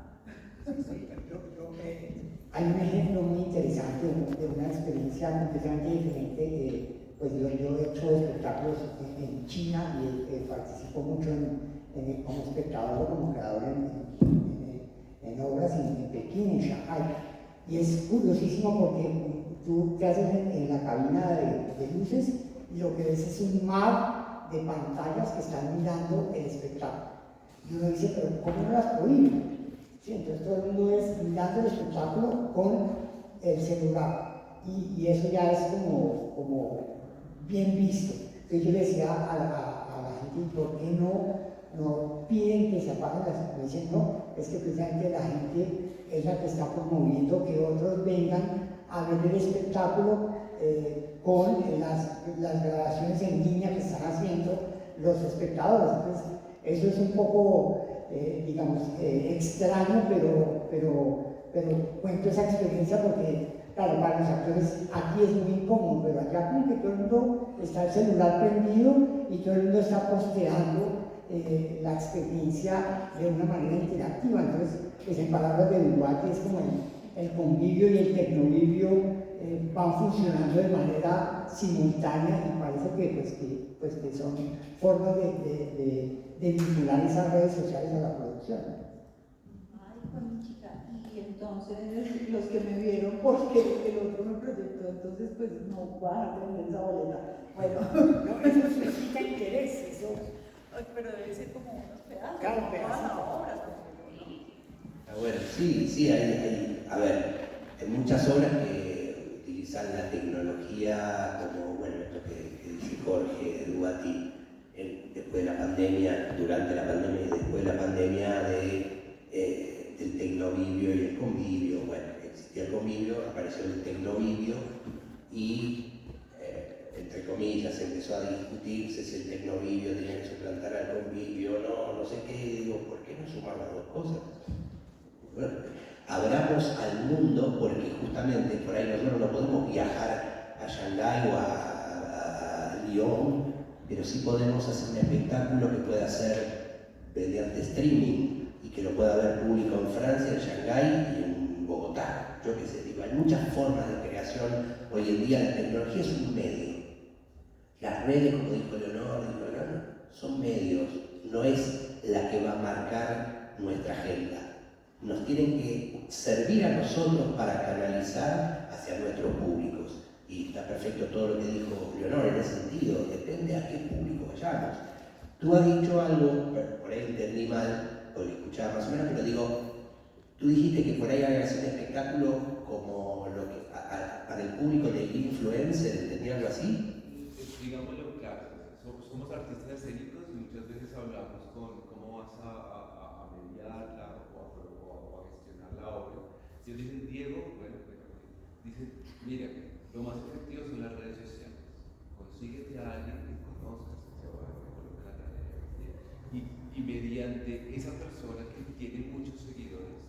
Hay un ejemplo muy interesante de una experiencia completamente diferente. Pues yo he hecho espectáculos en China y participo mucho como espectador o como creador en obras en Pekín, en Shanghai. Y es curiosísimo porque tú te haces en la cabina de luces y lo que ves es un mar de pantallas que están mirando el espectáculo. Y uno dice, pero ¿cómo no las prohíben? Sí, entonces todo el mundo es mirando el espectáculo con el celular y eso ya es como bien visto. Entonces yo le decía a la gente, ¿por qué no piden que se apaguen las luces? No, es que precisamente la gente es la que está promoviendo que otros vengan a ver el espectáculo con las grabaciones en línea que están haciendo los espectadores. Entonces eso es un poco extraño, pero cuento esa experiencia porque, claro, para los actores aquí es muy incómodo, pero allá como que todo el mundo está el celular prendido y todo el mundo está posteando la experiencia de una manera interactiva. Entonces, pues en palabras de Duvall, es como el convivio y el tecnovivio van funcionando de manera simultánea y parece que son formas de vincular esas redes sociales a la producción. Ay, con mi chica. Y entonces los que me vieron porque el otro me proyectó, entonces pues no va a vender esa boleta. Bueno, No, eso significa interés, eso. Pero debe ser como sí, a ver, hay muchas obras que utilizan la tecnología como, bueno, esto que dice Jorge Duati, después de la pandemia, durante la pandemia y después de la pandemia, del tecnovivio y el convivio. Bueno, existía el convivio, apareció el tecnovivio y, entre comillas, empezó a discutirse si el tecnovivio tenía que suplantar al convivio, no sé qué. Digo, ¿por qué no sumar las dos cosas? Bueno, abramos al mundo, porque justamente por ahí nosotros no podemos viajar a Shanghái o a Lyon, pero sí podemos hacer un espectáculo que pueda ser mediante streaming y que lo pueda ver público en Francia, en Shanghái y en Bogotá. Yo qué sé, digo, hay muchas formas de creación. Hoy en día la tecnología es un medio. Las redes, como dijo Leonor, son medios, no es la que va a marcar nuestra agenda. Nos tienen que servir a nosotros para canalizar hacia nuestros públicos. Y está perfecto todo lo que dijo Leonor en ese sentido, depende a qué público vayamos. Tú has dicho algo, por ahí entendí mal, porque escuchaba más o menos, pero digo, tú dijiste que por ahí había que hacer un espectáculo como lo que, para el público de influencer, ¿entendí algo así? Digámoslo claro, somos artistas escénicos y muchas veces hablamos con cómo vas a mediarla o a gestionar la obra. Si ellos dicen, Diego, bueno, dicen, mira, lo más efectivo son las redes sociales. Consíguete a alguien que conozcas, que se va a colocar y mediante esa persona que tiene muchos seguidores,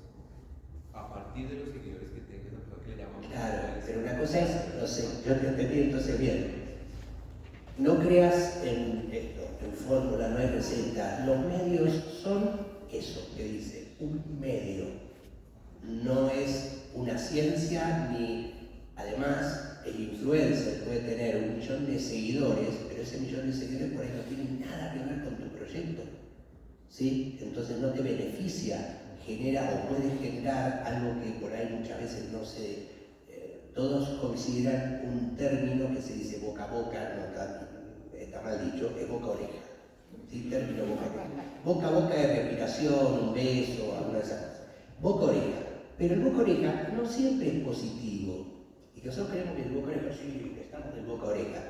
a partir de los seguidores que tenga esa persona que le llamamos. Claro, pero una cosa es, no sé, yo te entendí entonces bien. No creas en esto, en fórmula, no hay receta. Los medios son eso que dice, un medio. No es una ciencia, ni además el influencer puede tener 1 millón de seguidores, pero ese millón de seguidores por ahí no tiene nada que ver con tu proyecto. ¿Sí? Entonces no te beneficia, genera o puede generar algo que por ahí muchas veces no se... todos consideran un término que se dice boca a boca, no está mal dicho, es boca a oreja. ¿Sí? Término boca a oreja. Boca a boca es respiración, un beso, alguna de esas cosas. Boca a oreja. Pero el boca a oreja no siempre es positivo. Y que nosotros creemos que el boca a oreja, sí, estamos del boca a oreja.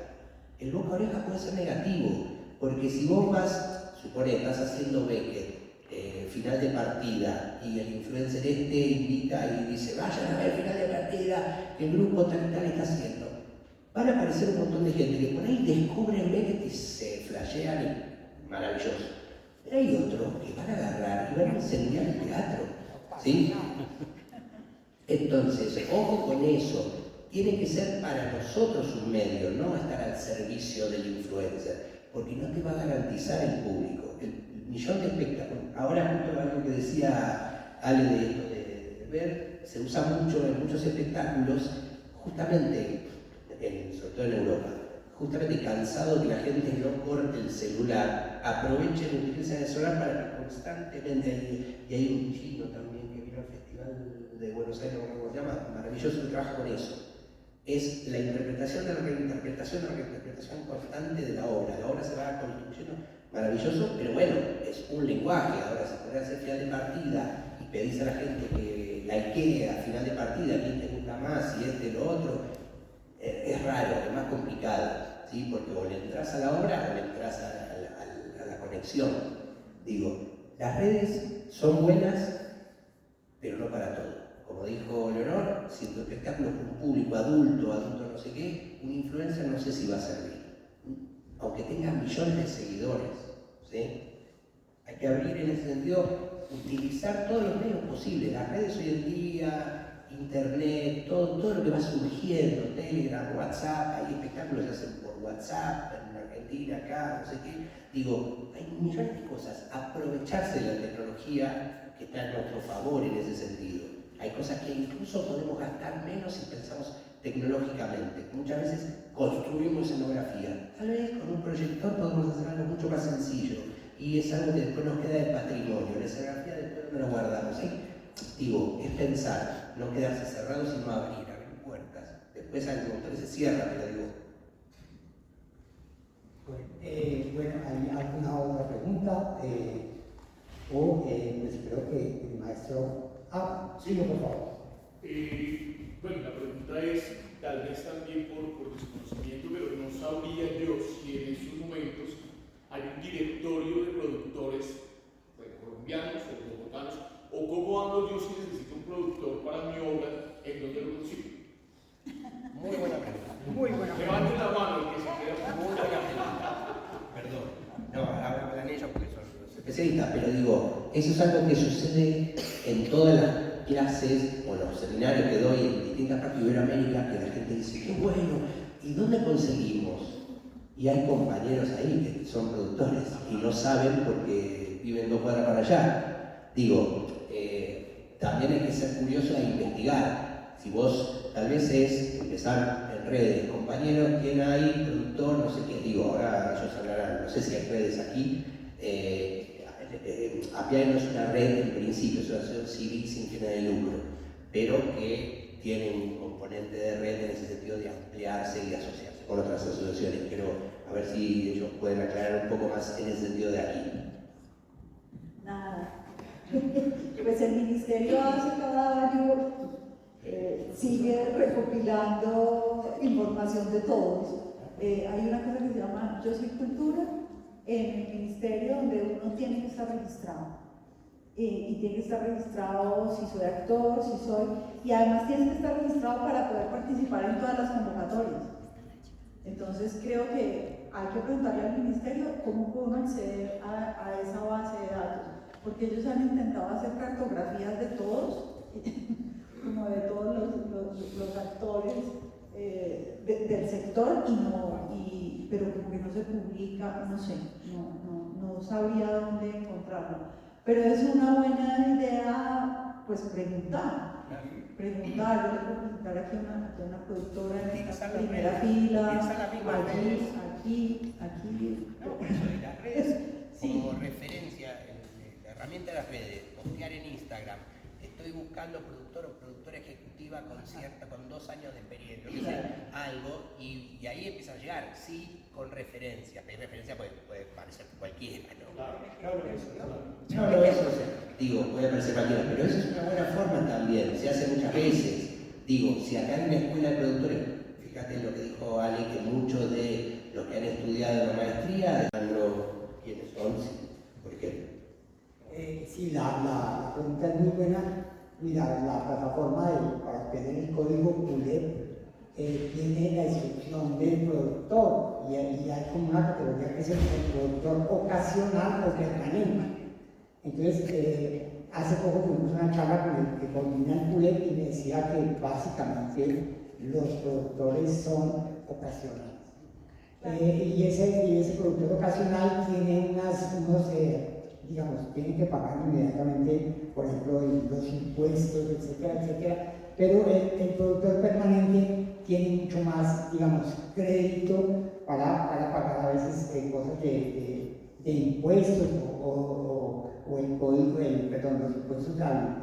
El boca a oreja puede ser negativo, porque si vos vas, supone, estás haciendo Beckett, final de partida, y el influencer invita y dice, vayan a ver final de partida, el grupo tal y tal está haciendo. Van a aparecer un montón de gente que por ahí descubren Beckett y se flashean y maravilloso. Pero hay otros que van a agarrar y van a incendiar el teatro, ¿sí? Entonces, ojo con eso. Tiene que ser para nosotros un medio, no estar al servicio del influencer, porque no te va a garantizar el público. El millón de espectáculos. Ahora, justo algo que decía Ale de esto de ver, se usa mucho en muchos espectáculos, justamente, sobre todo en Europa, justamente cansado que la gente no corte el celular, aprovechen, utilicen el celular para que constantemente, y hay un chino también que vino al Festival de Buenos Aires, ¿cómo se llama? Maravilloso que trabaja con eso. Es la interpretación de la reinterpretación constante de la obra se va construyendo, maravilloso, pero bueno, es un lenguaje. Ahora, si pones a hacer final de partida y pedís a la gente que likee a final de partida, quién te gusta más y lo otro, es raro, es más complicado, ¿sí? Porque o le entras a la obra o le entras a la conexión. Digo, las redes son buenas, pero no para todo. Como dijo Leonor, si tu espectáculo es un público adulto no sé qué, un influencer no sé si va a servir. Aunque tenga millones de seguidores, ¿sí? Hay que abrir en ese sentido, utilizar todos los medios posibles, las redes hoy en día, internet, todo lo que va surgiendo, Telegram, WhatsApp, hay espectáculos que se hacen por WhatsApp, en Argentina, acá, no sé qué. Digo, hay millones de cosas, aprovecharse de la tecnología que está a nuestro favor en ese sentido. Hay cosas que incluso podemos gastar menos si pensamos tecnológicamente. Muchas veces construimos escenografía. Tal vez con un proyector podemos hacer algo mucho más sencillo y es algo que después nos queda de patrimonio. La escenografía después no la guardamos. ¿Sí? Digo, es pensar, no quedarse cerrado, sino abrir puertas. Después hay un montón que se cierra, pero digo. Bueno, ¿hay alguna otra pregunta? Pues creo que el maestro Sigue, por favor. Bueno, la pregunta es, tal vez también por desconocimiento, pero no sabría yo si en estos momentos hay un directorio de productores, bueno, colombianos o bogotanos, o cómo ando yo si necesito un productor para mi obra, en donde lo consigo. Muy buena pregunta. Muy buena. Levanten la mano el que se queda. Muy buena pregunta. Perdón. No, ahora hablan ellos porque son los especialistas, pero digo, eso es algo que sucede en todas las clases o los seminarios que doy en distintas partes de Iberoamérica, que la gente dice, qué bueno, ¿y dónde conseguimos? Y hay compañeros ahí que son productores y no saben porque viven 2 cuadras para allá. Digo, también hay que ser curioso e investigar. Si vos, tal vez es empezar en redes, compañeros, ¿quién hay? Productor, no sé qué. Digo, ahora ellos hablarán, no sé si hay redes aquí. APIAE no es una red en principio, es una asociación civil sin fines de lucro, pero que tiene un componente de red en ese sentido de ampliarse y de asociarse con otras asociaciones. Pero a ver si ellos pueden aclarar un poco más en ese sentido de aquí. Nada. Pues el ministerio hace cada año sigue recopilando información de todos. Hay una cosa que se llama Yo Soy Cultura en el ministerio, donde uno tiene que estar registrado. Y tiene que estar registrado si soy actor, si soy... Y además tienes que estar registrado para poder participar en todas las convocatorias. Entonces creo que hay que preguntarle al ministerio cómo puedo acceder a esa base de datos, porque ellos han intentado hacer cartografías de todos, como de todos los actores del sector, pero como que no se publica, no sé, no sabría dónde encontrarlo. Pero es una buena idea, pues preguntar. Yo le puedo preguntar aquí a una productora en esta primera fila, aquí. No, por eso de las redes, como referencia, la herramienta de las redes, postear en Instagram, estoy buscando productor o productora ejecutiva con 2 años de experiencia, que sea algo, y ahí empieza a llegar, sí, con referencia. Pedir referencia puede parecer cualquiera, ¿no? Claro, eso, digo, puede parecer cualquiera, pero eso es una buena forma también, se hace muchas veces. Digo, si acá en una escuela de productores, fíjate lo que dijo Ale, que muchos de los que han estudiado la maestría, ¿quiénes son? Por ejemplo. Sí, la pregunta es muy buena. Mira, la plataforma para obtener el código PULEP tiene la descripción del productor y hay como una categoría que es el productor ocasional o permanente. Entonces, hace poco tuvimos una charla con el que coordina el PULEP y me decía que básicamente los productores son ocasionales. Y ese productor ocasional tiene digamos, tienen que pagar inmediatamente, por ejemplo, los impuestos, etcétera, etcétera. Pero el productor permanente tiene mucho más, digamos, crédito para pagar a veces cosas de impuestos o el código, los impuestos al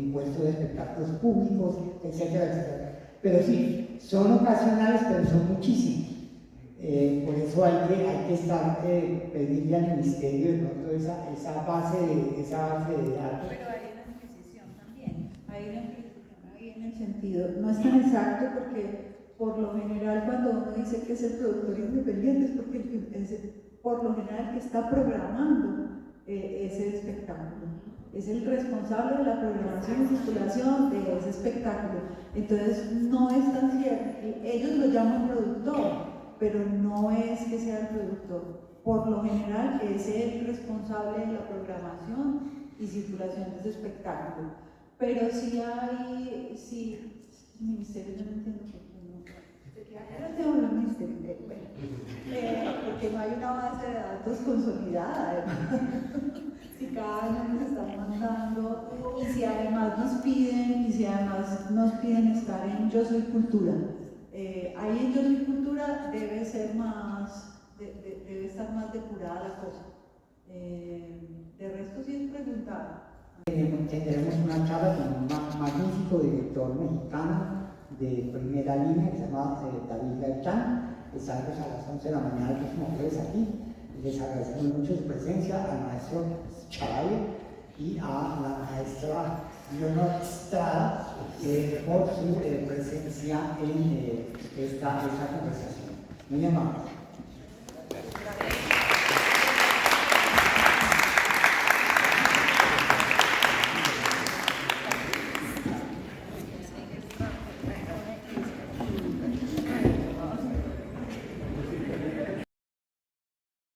impuesto de espectáculos públicos, etcétera, etcétera. Pero sí, son ocasionales, pero son muchísimos. Por eso hay que pedirle al ministerio de pronto esa base de datos. Pero hay una adquisición también, hay una adquisición ahí en el sentido, no es tan exacto porque por lo general cuando uno dice que es el productor independiente es porque por lo general que está programando ese espectáculo. Es el responsable de la programación y circulación de ese espectáculo. Entonces no es tan cierto, ellos lo llaman productor, pero no es que sea el productor. Por lo general es el responsable de la programación y circulación de ese espectáculo. Pero sí hay, el ministerio, yo no entiendo por qué no. Porque no hay una base de datos consolidada, si cada año nos están mandando, y si además nos piden estar en Yo Soy Cultura. Ahí en Yo Soy Cultura debe ser debe estar más depurada la cosa. De resto sí es preguntar. Tendremos una charla con un magnífico director mexicano de primera línea que se llama David Gaitán, que sale a las 11 de la mañana el próximo jueves aquí. Les agradecemos mucho su presencia, al maestro Chavalle, y a la maestra Leonor Estrada por su presencia en esta conversación. Muy amable.